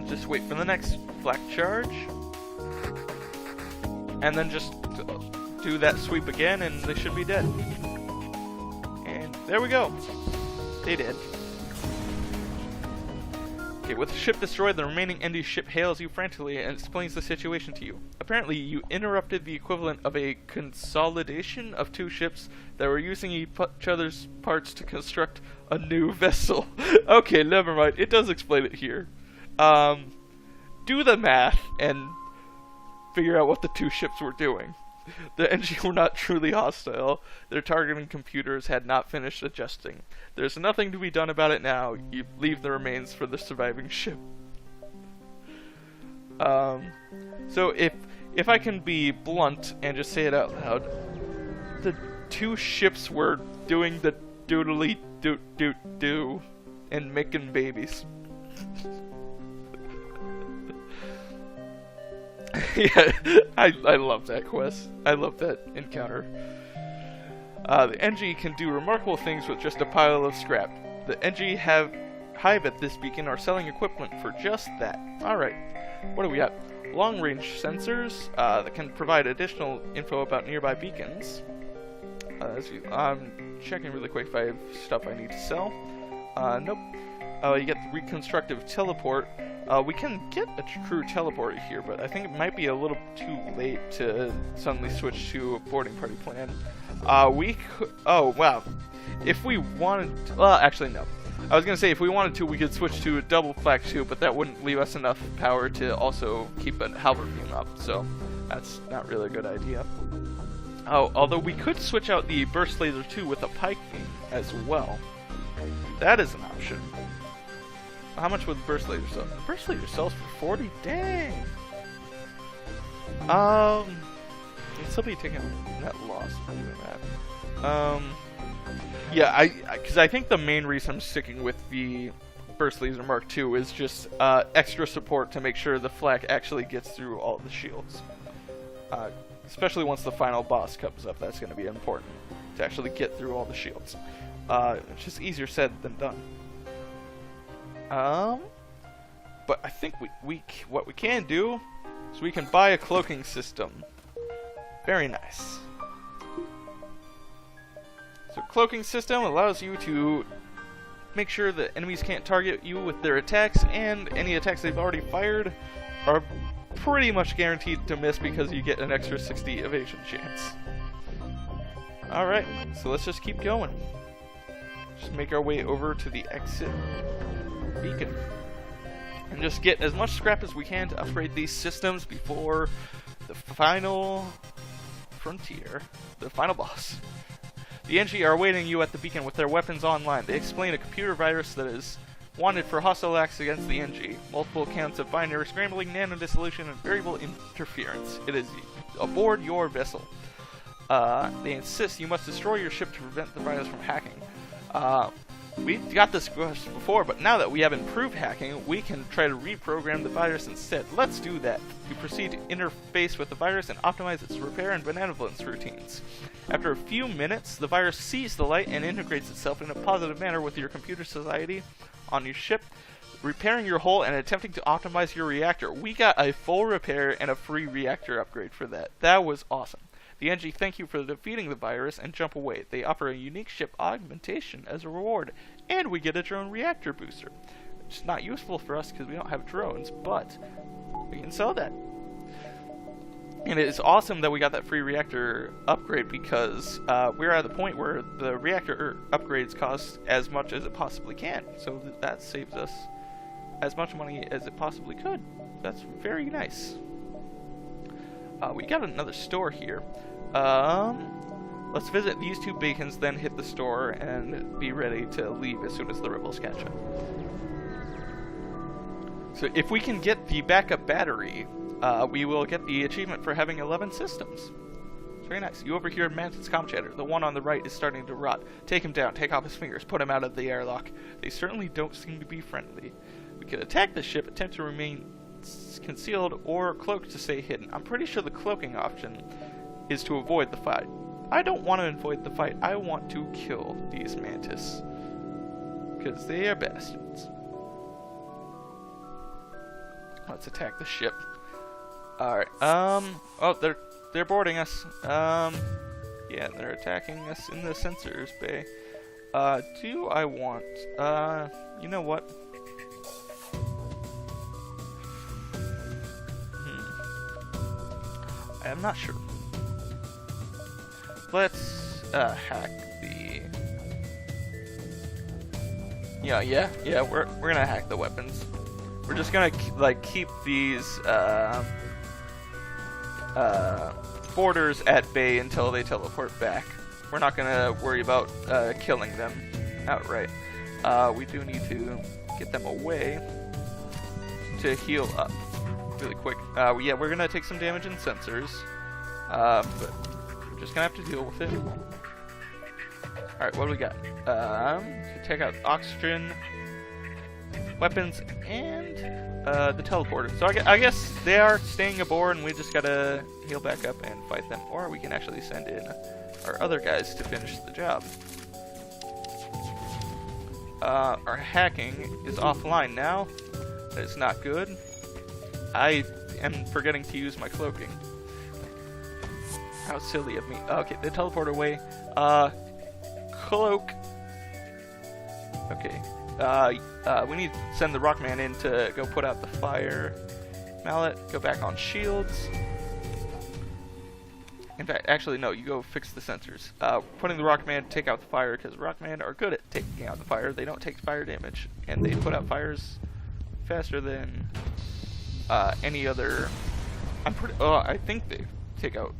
Just wait for the next flak charge. And then just do that sweep again and they should be dead. And there we go. They did. Okay, with the ship destroyed, the remaining ND ship hails you frantically and explains the situation to you. Apparently, you interrupted the equivalent of a consolidation of 2 ships that were using each other's parts to construct a new vessel. Okay, never mind. It does explain it here. Do the math and figure out what the 2 ships were doing. The NG were not truly hostile. Their targeting computers had not finished adjusting. There's nothing to be done about it now. You leave the remains for the surviving ship. So if I can be blunt and just say it out loud, the 2 ships were doing the doodly do and making babies. Yeah, I love that quest. I love that encounter. The NG can do remarkable things with just a pile of scrap. The NG hive at this beacon are selling equipment for just that. Alright, what do we got? Long-range sensors that can provide additional info about nearby beacons. I'm checking really quick if I have stuff I need to sell. Nope. You get the reconstructive teleport. We can get a true teleporter here, but I think it might be a little too late to suddenly switch to a boarding party plan. Oh, wow. If we wanted to, well, actually, no. I was going to say, if we wanted to, we could switch to a double flak too, but that wouldn't leave us enough power to also keep a halberd beam up, so that's not really a good idea. Oh, although we could switch out the burst laser 2 with a pike beam as well. That is an option. How much would the burst laser sell? The burst laser sells for 40? Dang! You'd still be taking that loss for doing that. Yeah, because I think the main reason I'm sticking with the burst laser Mark II is just extra support to make sure the flak actually gets through all the shields. Especially once the final boss comes up, that's going to be important to actually get through all the shields. It's just easier said than done. But I think what we can do is we can buy a cloaking system. Very nice. So cloaking system allows you to make sure that enemies can't target you with their attacks, and any attacks they've already fired are pretty much guaranteed to miss because you get an extra 60 evasion chance. Alright, so let's just keep going. Just make our way over to the exit beacon. and just get as much scrap as we can to upgrade these systems before the final frontier, the final boss. The NG are awaiting you at the beacon with their weapons online. They explain a computer virus that is wanted for hostile acts against the NG. Multiple accounts of binary scrambling, nano-dissolution, and variable interference. It is aboard your vessel. They insist you must destroy your ship to prevent the virus from hacking. We got this before, but now that we have improved hacking, we can try to reprogram the virus instead. Let's do that. You proceed to interface with the virus and optimize its repair and benevolence routines. After a few minutes, the virus sees the light and integrates itself in a positive manner with your computer society on your ship, repairing your hull and attempting to optimize your reactor. We got a full repair and a free reactor upgrade for that. That was awesome. The NG thank you for defeating the virus and jump away. They offer a unique ship augmentation as a reward, and we get a drone reactor booster. It's not useful for us because we don't have drones, but we can sell that. And it is awesome that we got that free reactor upgrade because we're at the point where the reactor upgrades cost as much as it possibly can. So that saves us as much money as it possibly could. That's very nice. We got another store here. Let's visit these two beacons, then hit the store and be ready to leave as soon as the rebels catch up. So if we can get the backup battery, we will get the achievement for having 11 systems. Very nice. You overhear Mantis comm chatter. The one on the right is starting to rot. Take him down, take off his fingers, put him out of the airlock. They certainly don't seem to be friendly. We could attack the ship, attempt to remain concealed, or cloak to stay hidden. I'm pretty sure the cloaking option is to avoid the fight. I don't want to avoid the fight. I want to kill these Mantis. Because they are bastards. Let's attack the ship. Alright, oh, they're boarding us. Yeah, they're attacking us in the sensors bay. Do I want, you know what? I'm not sure. Let's, hack the... Yeah, we're gonna hack the weapons. We're just gonna, like, keep these, boarders at bay until they teleport back. We're not gonna worry about killing them outright. We do need to get them away to heal up really quick. Yeah, we're gonna take some damage in sensors, but we're just gonna have to deal with it. Alright, what do we got? Take out oxygen, weapons, and the teleporter. So I guess they are staying aboard and we just gotta heal back up and fight them. Or we can actually send in our other guys to finish the job. Our hacking is offline now. That is not good. I am forgetting to use my cloaking. How silly of me. Okay, the teleporter away. Cloak. Okay. We need to send the Rockman in to go put out the fire. Mallet, go back on shields. In fact, actually, no, you go fix the sensors. Putting the Rockman to take out the fire, because Rockman are good at taking out the fire. They don't take fire damage, and they put out fires faster than any other. I think they take out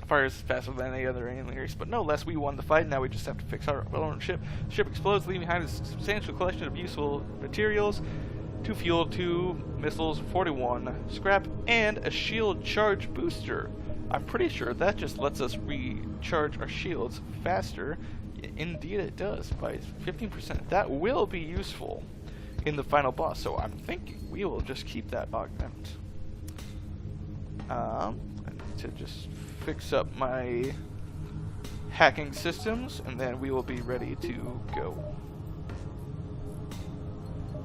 fires faster than any other alien race, but no less, we won the fight. Now we just have to fix our own ship. The ship explodes, leaving behind a substantial collection of useful materials: 2 fuel, 2 missiles, 41 scrap, and a shield charge booster. I'm pretty sure that just lets us recharge our shields faster. Indeed it does, by 15%. That will be useful in the final boss, so I'm thinking we will just keep that augment. I need to just fix up my hacking systems, and then we will be ready to go.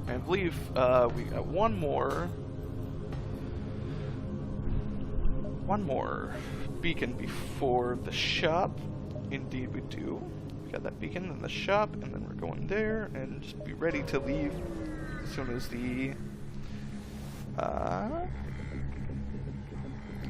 I believe we got one more beacon before the shop. Indeed we do. We got that beacon in the shop, and then we're going there, and just be ready to leave as soon as the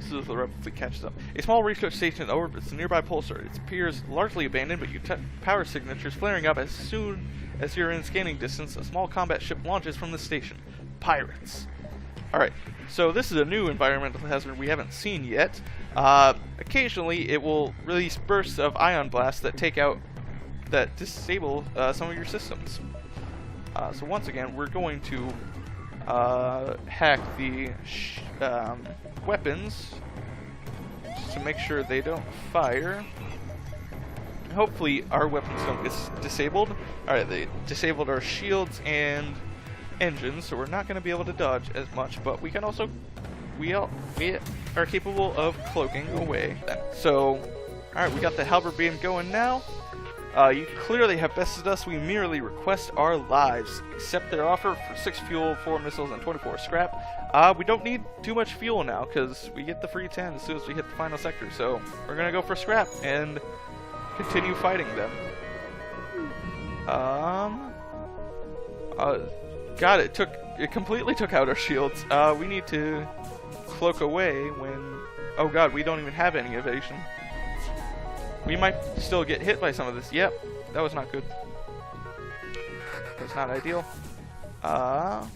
rebel fleet catches up. A small research station orbits the nearby pulsar. It appears largely abandoned, but you detect power signatures flaring up as soon As you're in scanning distance, a small combat ship launches from the station. Pirates. Alright, so this is a new environmental hazard we haven't seen yet. Occasionally it will release bursts of ion blasts that disable some of your systems. So once again, we're going to hack the weapons just to make sure they don't fire. Hopefully our weapons don't get disabled. Alright, they disabled our shields and engines, so we're not going to be able to dodge as much, but we can also, we are capable of cloaking away. So, alright, we got the halberd beam going now. You clearly have bested us. We merely request our lives. Accept their offer for 6 fuel, 4 missiles, and 24 scrap. We don't need too much fuel now, because we get the free 10 as soon as we hit the final sector, so we're going to go for scrap and continue fighting them. God, it completely took out our shields. We need to cloak away when, oh god, we don't even have any evasion. We might still get hit by some of this. Yep, that was not good. That's not ideal. But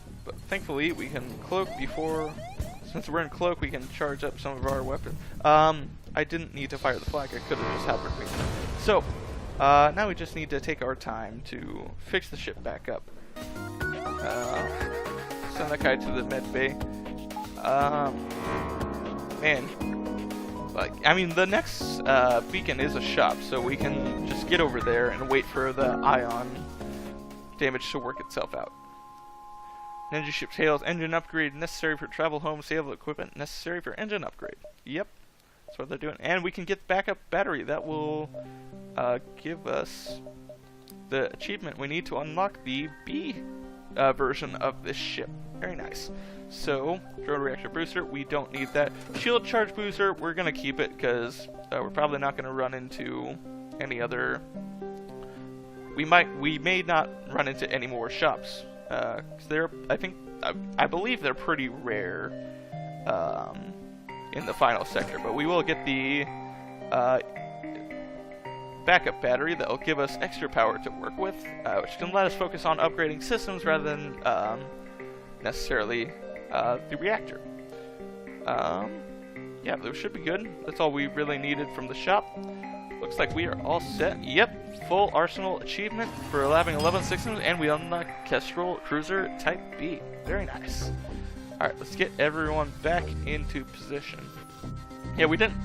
thankfully we can cloak before, since we're in cloak, we can charge up some of our weapons. I didn't need to fire the flag, I could have just halberd me. So, now we just need to take our time to fix the ship back up. Send that guy to the med bay. Man, like, I mean, the next beacon is a shop, so we can just get over there and wait for the ion damage to work itself out. Ninja ship tails, engine upgrade necessary for travel home, sale equipment necessary for engine upgrade. Yep, that's what they're doing. And we can get backup battery. That will give us the achievement we need to unlock the B version of this ship. Very nice. So, drone reactor booster, we don't need that. Shield charge booster, we're going to keep it because we're probably not going to run into any other... We may not run into any more shops. Cause I believe they're pretty rare in the final sector, but we will get the backup battery that will give us extra power to work with, which can let us focus on upgrading systems rather than necessarily the reactor. Yeah, those should be good. That's all we really needed from the shop. Looks like we are all set. Yep, full arsenal achievement for having 11 systems, and we unlock Kestrel Cruiser Type B. Very nice. Alright, let's get everyone back into position. Yeah, we didn't...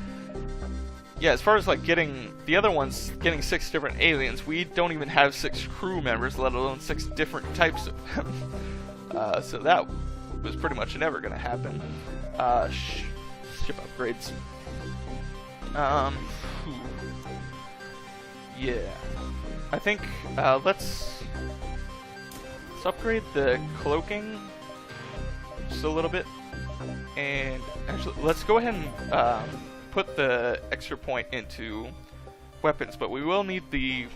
Yeah, as far as like getting the other ones, getting 6 different aliens, we don't even have 6 crew members, let alone 6 different types of them. So that was pretty much never going to happen. Ship upgrades. Yeah, I think let's upgrade the cloaking just a little bit, and actually let's go ahead and put the extra point into weapons, but we will need the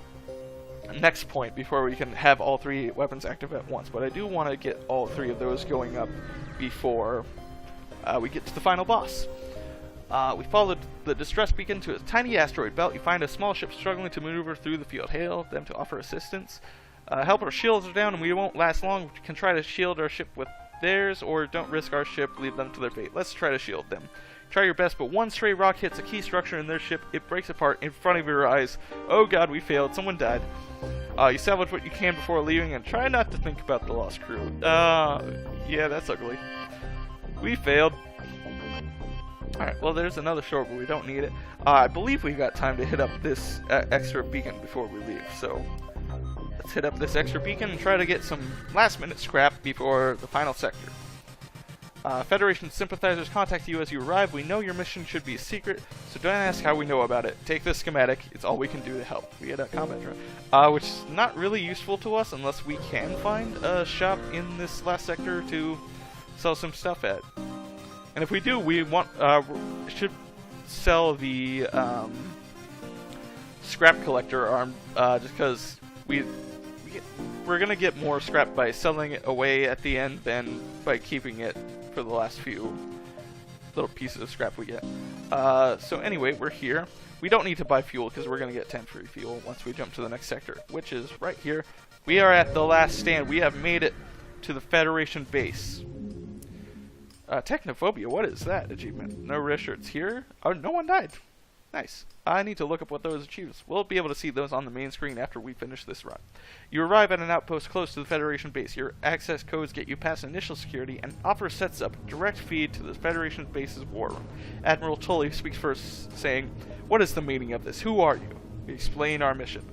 next point before we can have all 3 weapons active at once. But I do want to get all 3 of those going up before we get to the final boss. We followed the distress beacon to a tiny asteroid belt. You find a small ship struggling to maneuver through the field. Hail them to offer assistance. Help, our shields are down and we won't last long. We can try to shield our ship with theirs, or don't risk our ship, leave them to their fate. Let's try to shield them. Try your best, but one stray rock hits a key structure in their ship. It breaks apart in front of your eyes. Oh god, we failed. Someone died. You salvage what you can before leaving and try not to think about the lost crew. Yeah, that's ugly. We failed. Alright, well there's another shore, but we don't need it. I believe we've got time to hit up this extra beacon before we leave, so let's hit up this extra beacon and try to get some last minute scrap before the final sector. Federation sympathizers contact you as you arrive. We know your mission should be a secret, so don't ask how we know about it. Take this schematic, it's all we can do to help. We had a comment drone, which is not really useful to us unless we can find a shop in this last sector to sell some stuff at. And if we do, we should sell the scrap collector arm, just because we're gonna get more scrap by selling it away at the end than by keeping it for the last few little pieces of scrap we get. So anyway, we're here. We don't need to buy fuel because we're gonna get 10 free fuel once we jump to the next sector, which is right here. We are at the last stand. We have made it to the Federation base. Technophobia, what is that achievement? No red shirts here. Oh, no one died. Nice. I need to look up what those achievements. We'll be able to see those on the main screen after we finish this run. You arrive at an outpost close to the Federation base. Your access codes get you past initial security and offer sets up a direct feed to the Federation base's war room. Admiral Tully speaks first, saying, "What is the meaning of this? Who are you?" We explain our mission.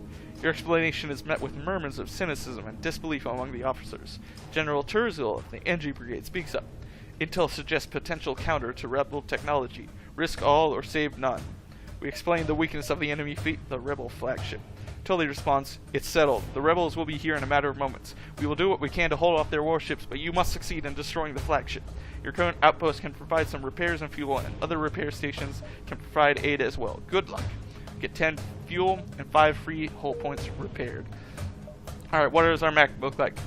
Your explanation is met with murmurs of cynicism and disbelief among the officers. General Turzil of the NG Brigade speaks up. Intel suggests potential counter to rebel technology. Risk all or save none. We explain the weakness of the enemy fleet, the rebel flagship. Tully responds, "It's settled. The rebels will be here in a matter of moments. We will do what we can to hold off their warships, but you must succeed in destroying the flagship. Your current outpost can provide some repairs and fuel, and other repair stations can provide aid as well. Good luck." Get 10 fuel and 5 free hull points repaired. Alright, what does our map look like?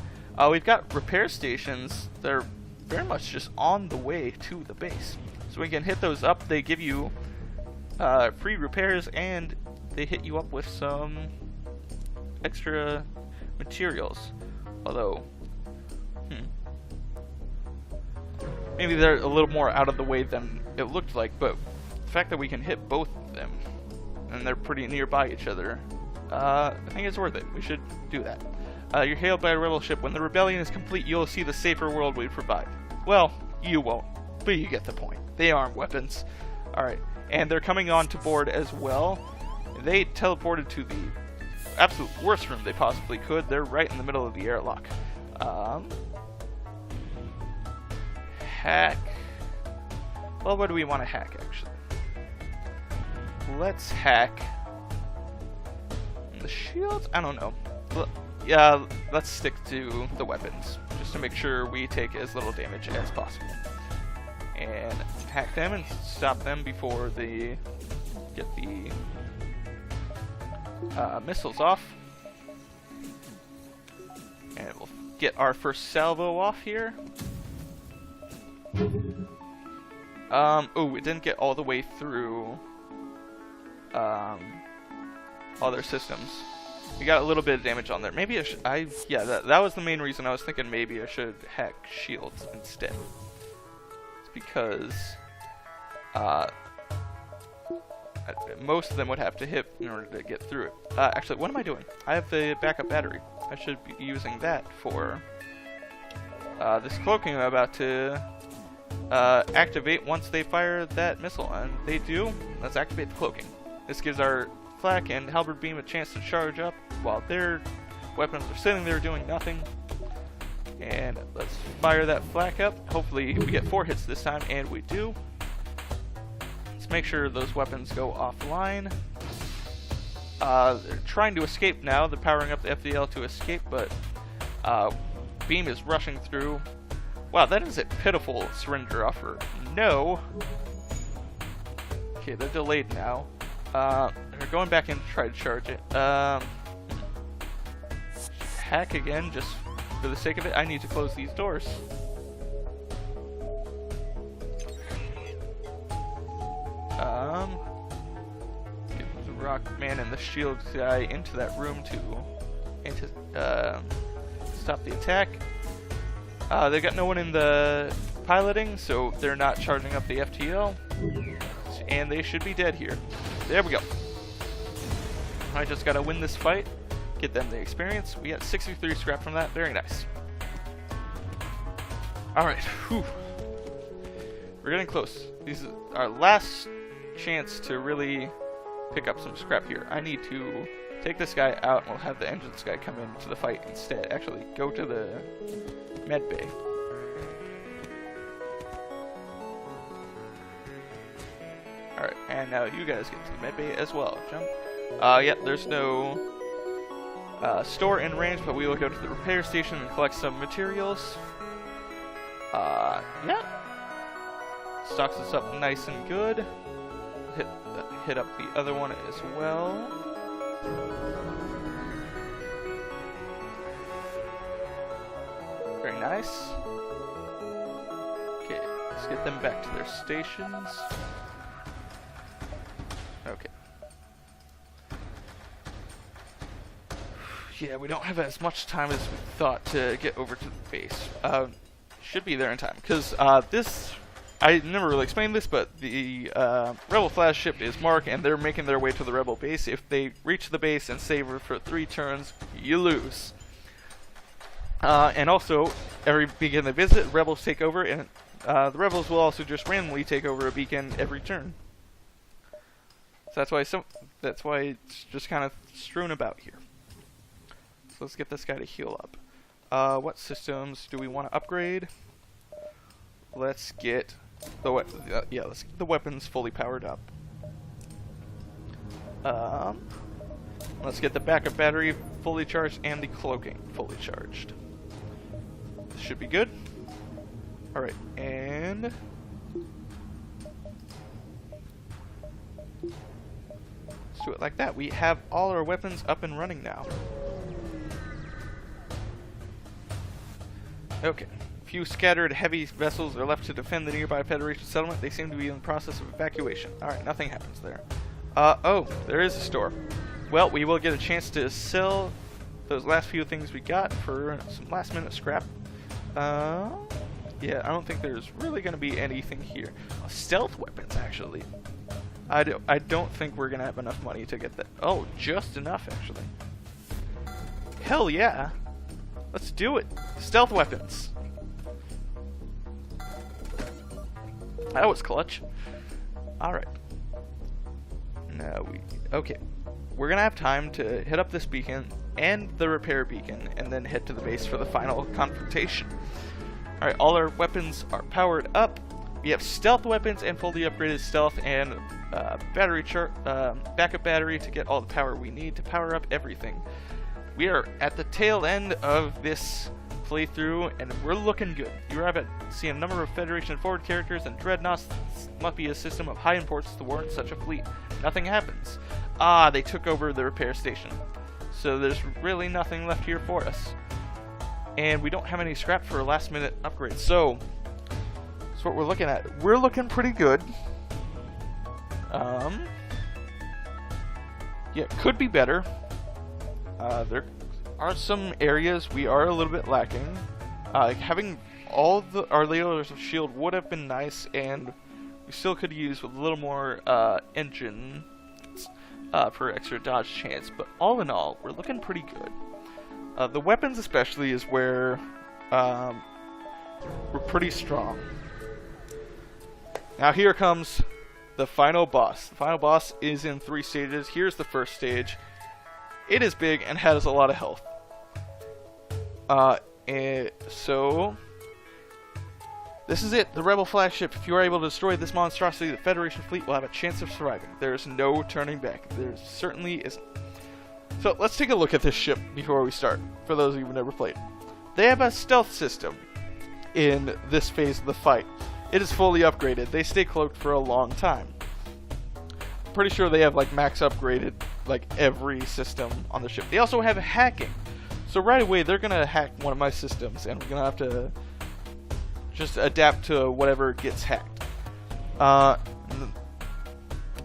We've got repair stations. They're very much just on the way to the base. So we can hit those up. They give you free repairs, and they hit you up with some extra materials. Although, maybe they're a little more out of the way than it looked like, but the fact that we can hit both of them, and they're pretty nearby each other, I think it's worth it. We should do that. You're hailed by a rebel ship. When the rebellion is complete, you'll see the safer world we provide. Well, you won't, but you get the point. They arm weapons. Alright, and they're coming on to board as well. They teleported to the absolute worst room they possibly could. They're right in the middle of the airlock. Hack. Well, what do we want to hack, actually? Let's hack the shields? I don't know. Yeah, let's stick to the weapons, just to make sure we take as little damage as possible. And hack them and stop them before they get the missiles off. And we'll get our first salvo off here. Oh, it didn't get all the way through all their systems. We got a little bit of damage on there. Maybe yeah, that was the main reason I was thinking maybe I should hack shields instead. It's because most of them would have to hit in order to get through it. Actually, what am I doing? I have the backup battery. I should be using that for this cloaking I'm about to activate once they fire that missile, and they do. Let's activate the cloaking. This gives our flak and halberd beam a chance to charge up while their weapons are sitting there doing nothing. And let's fire that flak up. Hopefully we get 4 hits this time, and we do. Let's make sure those weapons go offline. They're trying to escape now. They're powering up the FTL to escape, but beam is rushing through. Wow, that is a pitiful surrender offer. No. Okay, they're delayed now. They're going back in to try to charge it. Hack again, just for the sake of it. I need to close these doors. Get the rock man and the shield guy into that room to stop the attack. They got no one in the piloting, so they're not charging up the FTL, and they should be dead here. There we go. I just gotta win this fight, get them the experience. We got 63 scrap from that. Very nice. Alright, whew. We're getting close. This is our last chance to really pick up some scrap here. I need to take this guy out, and we'll have the engines guy come into the fight instead. Actually, go to the med bay. Alright, and now you guys get to the med bay as well. Jump. Yep, there's no store in range, but we will go to the repair station and collect some materials. Yeah. Stocks us up nice and good. Hit up the other one as well. Very nice. Okay, let's get them back to their stations. Okay. Yeah, we don't have as much time as we thought to get over to the base. Should be there in time, because this, I never really explained this, but the Rebel flagship is Mark, and they're making their way to the Rebel base. If they reach the base and savor for 3 turns, you lose. And also, every beacon they visit, Rebels take over, and the Rebels will also just randomly take over a beacon every turn. So that's why it's just kind of strewn about here. So let's get this guy to heal up. What systems do we want to upgrade? Let's get the let's get the weapons fully powered up. Let's get the backup battery fully charged and the cloaking fully charged. This should be good. All right, and let's do it like that. We have all our weapons up and running now. Okay. Few scattered heavy vessels are left to defend the nearby Federation settlement. They seem to be in the process of evacuation. Alright, nothing happens there. Oh, there is a store. Well, we will get a chance to sell those last few things we got for some last minute scrap. Yeah, I don't think there's really going to be anything here. Stealth weapons, actually. I don't think we're going to have enough money to get that. Oh, just enough, actually. Hell yeah. Let's do it. Stealth weapons. That was clutch. Alright. Now okay. We're gonna have time to hit up this beacon and the repair beacon and then head to the base for the final confrontation. Alright, all our weapons are powered up. We have stealth weapons and fully upgraded stealth and backup battery to get all the power we need to power up everything. We are at the tail end of this playthrough, and we're looking good. You arrive at see a number of Federation forward characters and dreadnoughts. This must be a system of high importance to warrant such a fleet. Nothing happens. Ah, they took over the repair station. So there's really nothing left here for us. And we don't have any scrap for a last minute upgrade. So that's what we're looking at. We're looking pretty good. Yeah, could be better. There are some areas we are a little bit lacking. Having all our layers of shield would have been nice, and we still could use a little more engine for extra dodge chance. But all in all, we're looking pretty good. The weapons especially is where we're pretty strong. Now here comes the final boss. The final boss is in 3 stages. Here's the first stage. It is big and has a lot of health. So this is it, the Rebel flagship. If you are able to destroy this monstrosity, the Federation fleet will have a chance of surviving. There is no turning back. There certainly isn't. So let's take a look at this ship before we start, for those of you who never played. They have a stealth system in this phase of the fight. It is fully upgraded. They stay cloaked for a long time. I'm pretty sure they have like max upgraded like every system on the ship. They also have hacking. So right away they're gonna hack one of my systems, and we're gonna have to just adapt to whatever gets hacked. The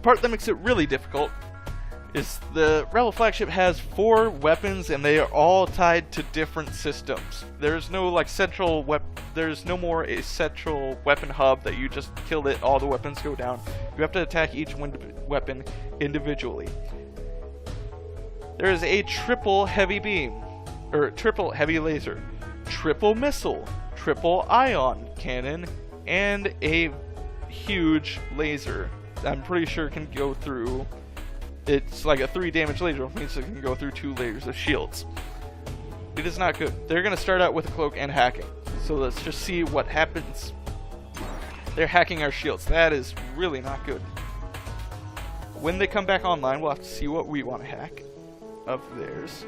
part that makes it really difficult is the Rebel flagship has 4 weapons, and they are all tied to different systems. There's no like central there's no more a central weapon hub that you just kill it, all the weapons go down. You have to attack each weapon individually. There is a triple heavy beam, or triple heavy laser, triple missile, triple ion cannon, and a huge laser. I'm pretty sure can go through. It's like a 3 damage laser, which means it can go through 2 layers of shields. It is not good. They're going to start out with a cloak and hacking. So let's just see what happens. They're hacking our shields. That is really not good. When they come back online, we'll have to see what we want to hack of theirs.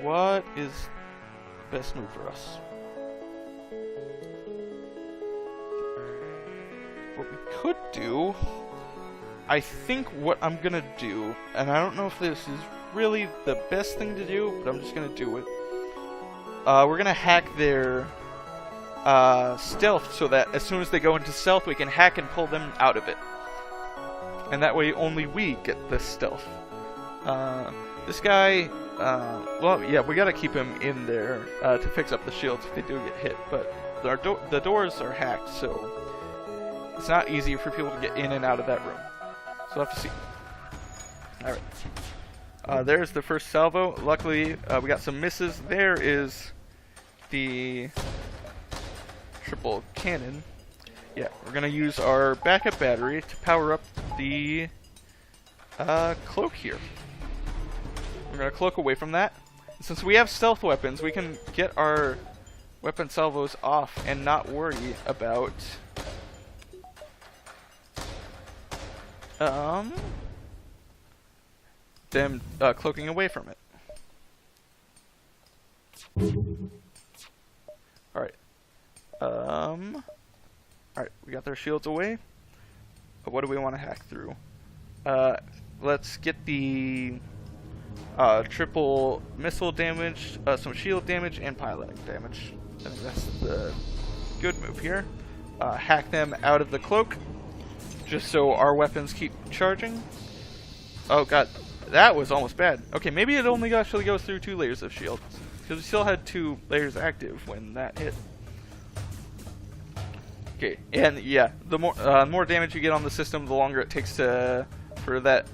What is the best move for us? What we could do, I think what I'm gonna do, and I don't know if this is really the best thing to do, but I'm just gonna do it. We're gonna hack their stealth so that as soon as they go into stealth, we can hack and pull them out of it. and that way only we get this stealth. This guy, well, yeah, we gotta keep him in there to fix up the shields if they do get hit, but the doors are hacked, so it's not easy for people to get in and out of that room. So we'll have to see. Alright. There's the first salvo. Luckily, we got some misses. There is the triple cannon. Yeah, we're gonna use our backup battery to power up the cloak here. We're gonna cloak away from that. Since we have stealth weapons, we can get our weapon salvos off and not worry about them cloaking away from it. Alright. Alright, we got their shields away. But what do we want to hack through? Let's get the triple missile damage, some shield damage, and piloting damage. I think that's the good move here. Hack them out of the cloak, just so our weapons keep charging. Oh god, that was almost bad. Okay, maybe it only actually goes through 2 layers of shield, because we still had 2 layers active when that hit. Okay, and yeah, the more damage you get on the system, the longer it takes for that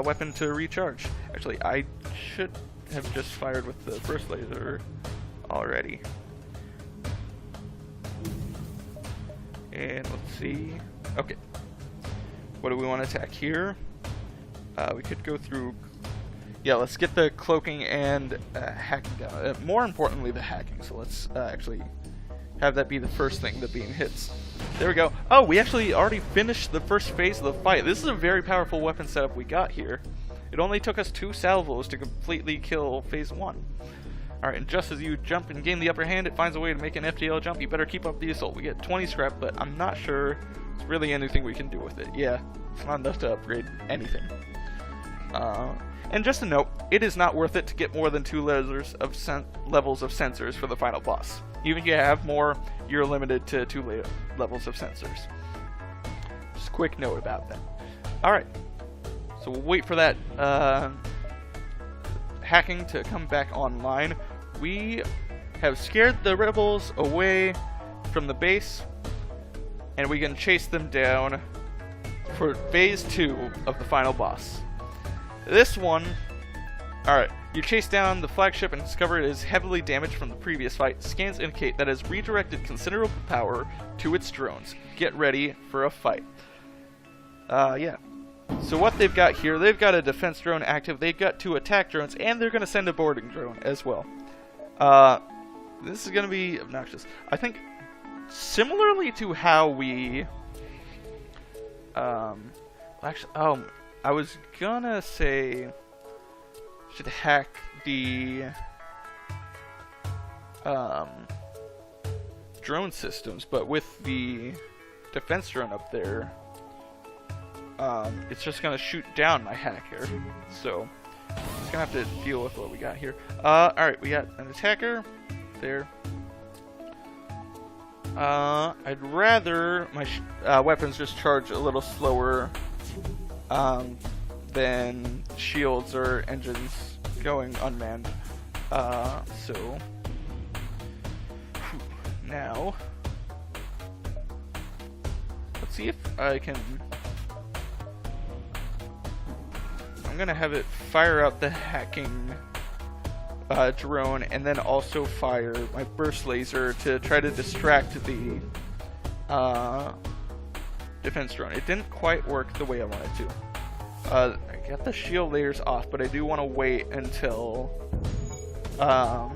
weapon to recharge. Actually, I should have just fired with the first laser already. And let's see. Okay. What do we want to attack here? We could go through... Yeah, let's get the cloaking and hacking down. More importantly, the hacking. So let's actually have that be the first thing the beam hits. There we go. Oh, we actually already finished the first phase of the fight. This is a very powerful weapon setup we got here. It only took us 2 salvos to completely kill phase 1. Alright, and just as you jump and gain the upper hand, it finds a way to make an FTL jump. You better keep up the assault. We get 20 scrap, but I'm not sure there's really anything we can do with it. Yeah, it's not enough to upgrade anything. And just a note, it is not worth it to get more than 2 levels of sensors for the final boss. Even if you have more, you're limited to 2 levels of sensors. Just a quick note about that. Alright, so we'll wait for that hacking to come back online. We have scared the rebels away from the base, and we can chase them down for phase 2 of the final boss. This one, alright, you chase down the flagship and discover it is heavily damaged from the previous fight. Scans indicate that it has redirected considerable power to its drones. Get ready for a fight. Yeah. So what they've got here, they've got a defense drone active, they've got 2 attack drones, and they're going to send a boarding drone as well. This is going to be obnoxious. I think similarly to how we... actually, I was gonna say should hack the drone systems, but with the defense drone up there, it's just gonna shoot down my hacker. So just gonna have to deal with what we got here. Alright, we got an attacker there. I'd rather my weapons just charge a little slower than shields or engines going unmanned. So now let's see if I can. I'm gonna have it fire out the hacking drone and then also fire my burst laser to try to distract the defense drone. It didn't quite work the way I wanted to. I got the shield layers off, but I do want to wait until I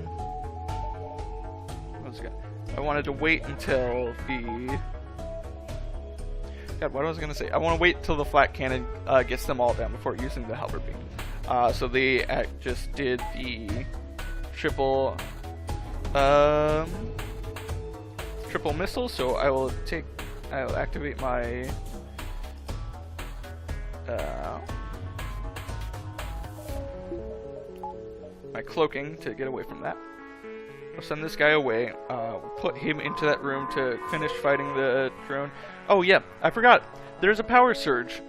wanted to wait until the God, what was I gonna say? I want to wait till the flat cannon gets them all down before using the halberd beam. So they just did the triple missile. So I'll activate my my cloaking to get away from that. We'll send this guy away. We'll put him into that room to finish fighting the drone. Oh yeah, I forgot. There's a power surge.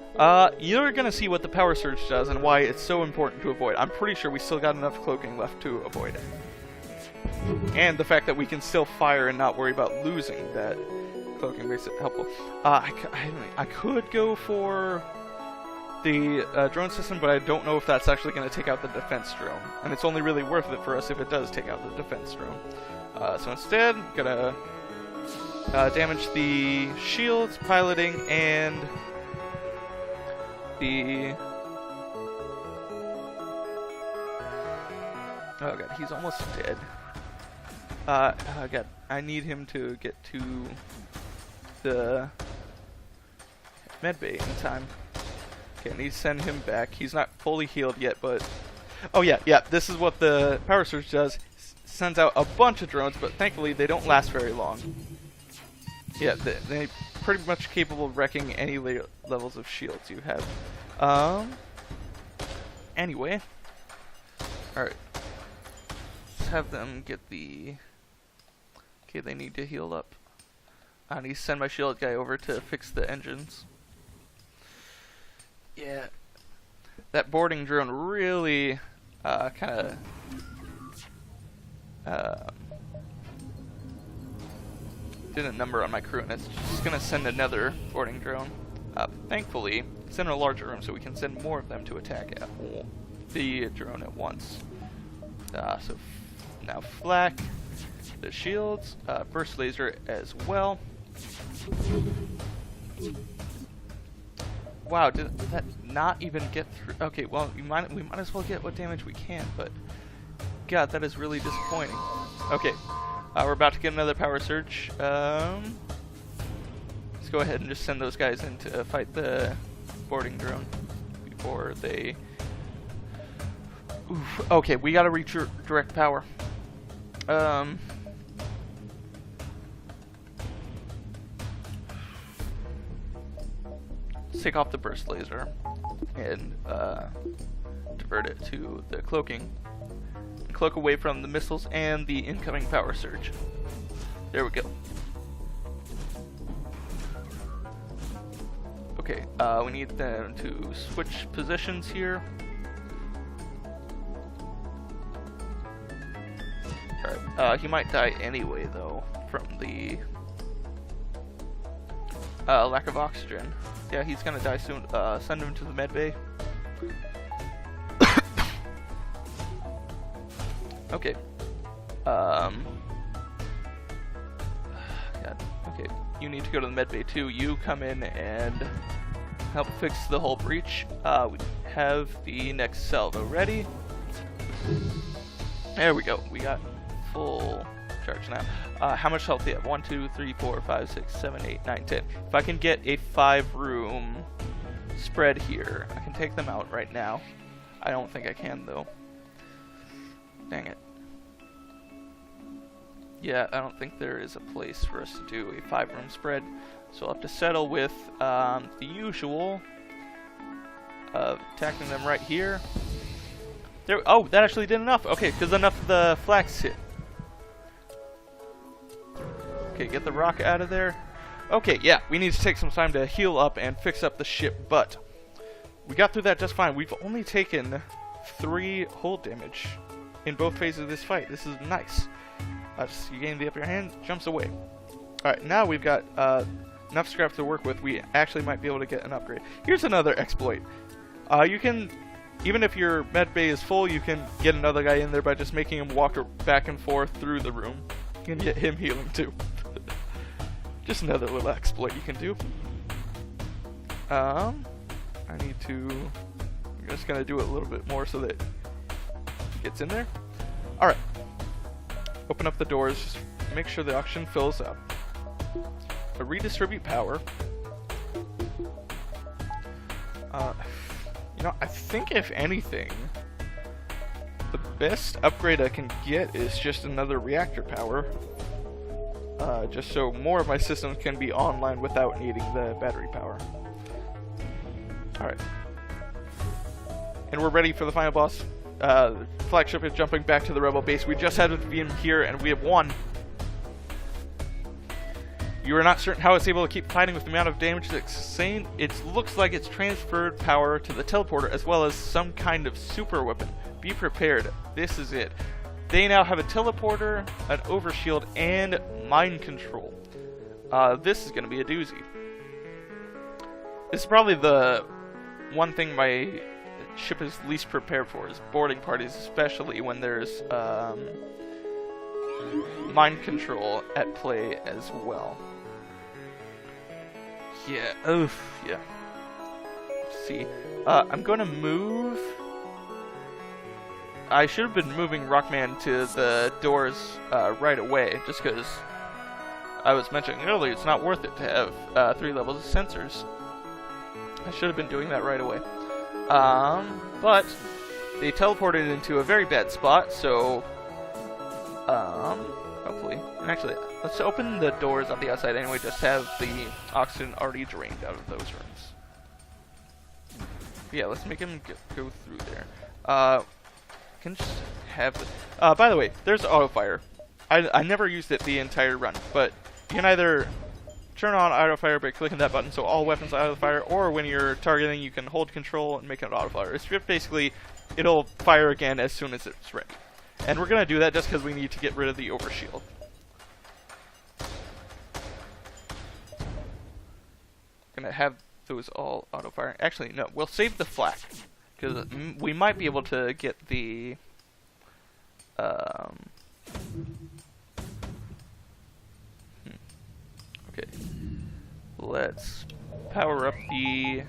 You're gonna see what the power surge does and why it's so important to avoid. I'm pretty sure we still got enough cloaking left to avoid it. And the fact that we can still fire and not worry about losing that cloaking makes it helpful. I could go for the drone system, but I don't know if that's actually going to take out the defense drone. And it's only really worth it for us if it does take out the defense drone. So instead, gonna damage the shields, piloting, and the... Oh god, he's almost dead. Oh god, I need him to get to the medbay in time. Okay, I need to send him back. He's not fully healed yet, but... Oh yeah, this is what the power surge does. Sends out a bunch of drones, but thankfully they don't last very long. Yeah, they're pretty much capable of wrecking any levels of shields you have. Anyway. Alright. Let's have them get the... Okay, they need to heal up. I need to send my shield guy over to fix the engines. Yeah, that boarding drone really kind of did a number on my crew, and it's just going to send another boarding drone. Thankfully, it's in a larger room, so we can send more of them to attack the drone at once. So now flak the shields, burst laser as well. Wow, did that not even get through? Okay, well, we might as well get what damage we can, but god, that is really disappointing. Okay, we're about to get another power surge. Let's go ahead and just send those guys in to fight the boarding drone before they... Oof. Okay, we gotta reach direct power. Take off the burst laser and divert it to the cloaking. Cloak away from the missiles and the incoming power surge. There we go. Okay, we need them to switch positions here. Alright, he might die anyway though from the lack of oxygen. Yeah, he's gonna die soon. Send him to the med bay. Okay. God. Okay. You need to go to the med bay too. You come in and help fix the whole breach. We have the next salvo ready. There we go. We got full charge now. How much health do you have? 1, 2, 3, 4, 5, 6, 7, 8, 9, 10. If I can get a 5-room spread here, I can take them out right now. I don't think I can though. Dang it. Yeah, I don't think there is a place for us to do a 5-room spread. So I'll have to settle with the usual of attacking them right here. There. Oh, that actually did enough. Okay, because enough of the flax hit. Okay, get the rock out of there. Okay, yeah, we need to take some time to heal up and fix up the ship, but we got through that just fine. We've only taken 3 hull damage in both phases of this fight. This is nice. You gain the upper hand, jumps away. Alright, now we've got enough scrap to work with. We actually might be able to get an upgrade. Here's another exploit. You can, even if your med bay is full, you can get another guy in there by just making him walk back and forth through the room. You can get him healing too. Just another little exploit you can do. I need to... I'm just going to do it a little bit more so that it gets in there. Alright. Open up the doors. Just make sure the oxygen fills up. Redistribute power. You know, I think if anything, the best upgrade I can get is just another reactor power. Just so more of my systems can be online without needing the battery power. Alright. And we're ready for the final boss. flagship is jumping back to the rebel base. We just had a beam here, and we have won. You are not certain how it's able to keep fighting with the amount of damage that's insane. It looks like it's transferred power to the teleporter as well as some kind of super weapon. Be prepared. This is it. They now have a teleporter, an overshield, and mind control. This is going to be a doozy. This is probably the one thing my ship is least prepared for, is boarding parties, especially when there's mind control at play as well. Yeah, oof, yeah. Let's see. I'm going to move... I should have been moving Rockman to the doors right away, just because I was mentioning earlier it's not worth it to have 3 levels of sensors. I should have been doing that right away. But they teleported into a very bad spot, so hopefully. And actually, let's open the doors on the outside anyway, just have the oxygen already drained out of those rooms. Yeah, let's make him go through there. Can just have the... by the way, there's auto fire. I never used it the entire run, but you can either turn on auto fire by clicking that button so all weapons auto fire, or when you're targeting you can hold control and make it auto fire. It's just basically, it'll fire again as soon as it's ready. And we're going to do that just because we need to get rid of the overshield. Gonna have those all auto fire. Actually, no, we'll save the flak, because we might be able to get the okay, let's power up the...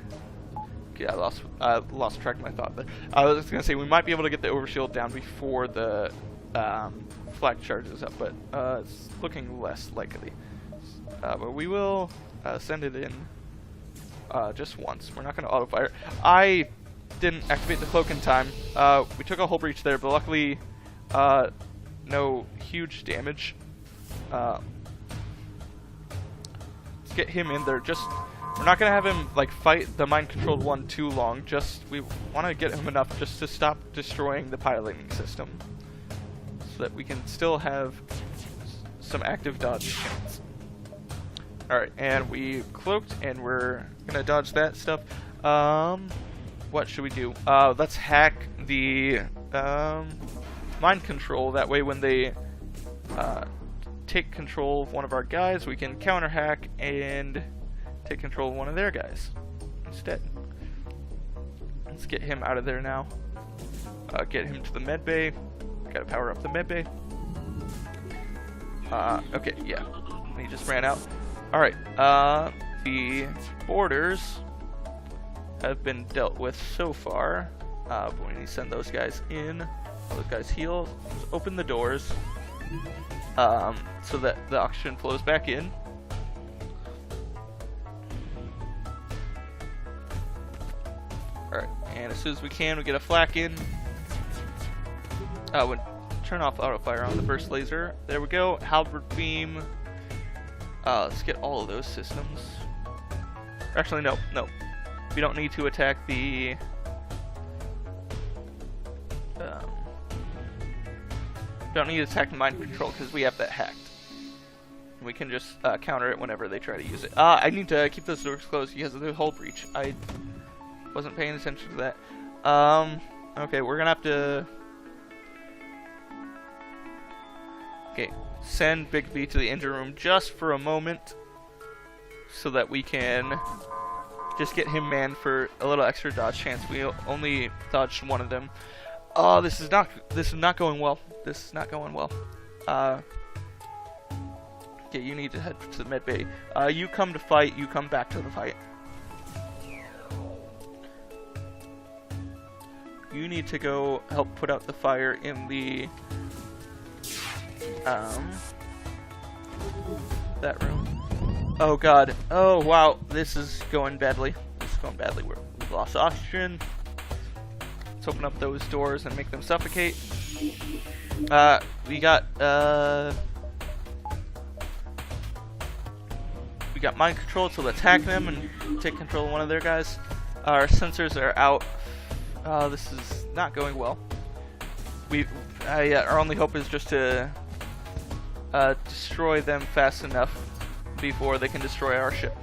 Okay, I lost track of my thought there. I was gonna say we might be able to get the overshield down before the flak charges up, but it's looking less likely. But we will send it in just once. We're not gonna auto fire. I didn't activate the cloak in time. We took a hull breach there, but luckily no huge damage. Let's get him in there. We're not gonna have him like fight the mind-controlled one too long. We want to get him enough just to stop destroying the piloting system, so that we can still have some active dodge chance. All right, and we cloaked, and we're gonna dodge that stuff. What should we do? Let's hack the mind control. That way, when they take control of one of our guys, we can counter hack and take control of one of their guys instead. Let's get him out of there now. Get him to the med bay. Gotta power up the med bay. Okay, yeah. He just ran out. Alright, the borders have been dealt with so far. But we need to send those guys in. Those guys heal. Just open the doors so that the oxygen flows back in. Alright, and as soon as we can, we get a flak in. We'll turn off auto fire on the burst laser. There we go. Halberd beam. Let's get all of those systems. Actually, no. We don't need to attack the... don't need to attack the mind control because we have that hacked. We can just counter it whenever they try to use it. I need to keep those doors closed because of the hull breach. I wasn't paying attention to that. Okay, we're gonna have to... Okay, send Big V to the engine room just for a moment so that we can just get him manned for a little extra dodge chance. We only dodged one of them. Oh, this is not going well. This is not going well. Okay, you need to head to the med bay. You come to fight, you come back to the fight. You need to go help put out the fire in the that room. Oh god. Oh wow, this is going badly. This is going badly. We've lost oxygen. Let's open up those doors and make them suffocate. We got mind control, so let's hack them and take control of one of their guys. Our sensors are out. This is not going well. our only hope is just to destroy them fast enough before they can destroy our ship.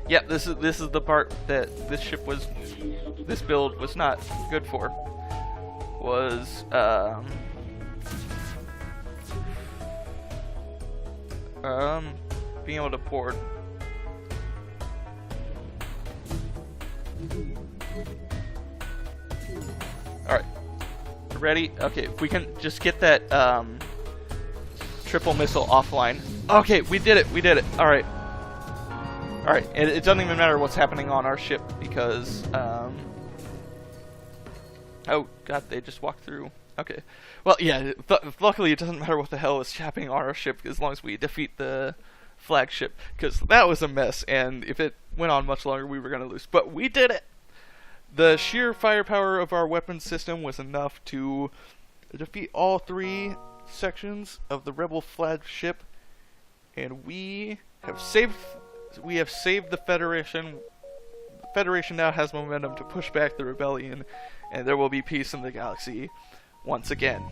Yeah, this is the part that this build was not good for. Was being able to port. Alright. Ready? Okay, if we can just get that triple missile offline. Okay, we did it. Alright. Alright, it doesn't even matter what's happening on our ship because oh god, they just walked through. Okay. Well, yeah, luckily it doesn't matter what the hell is happening on our ship as long as we defeat the flagship, because that was a mess, and if it went on much longer we were going to lose. But we did it! The sheer firepower of our weapon system was enough to defeat all 3 sections of the rebel flagship, and we have saved the Federation. The Federation now has momentum to push back the rebellion, and there will be peace in the galaxy once again.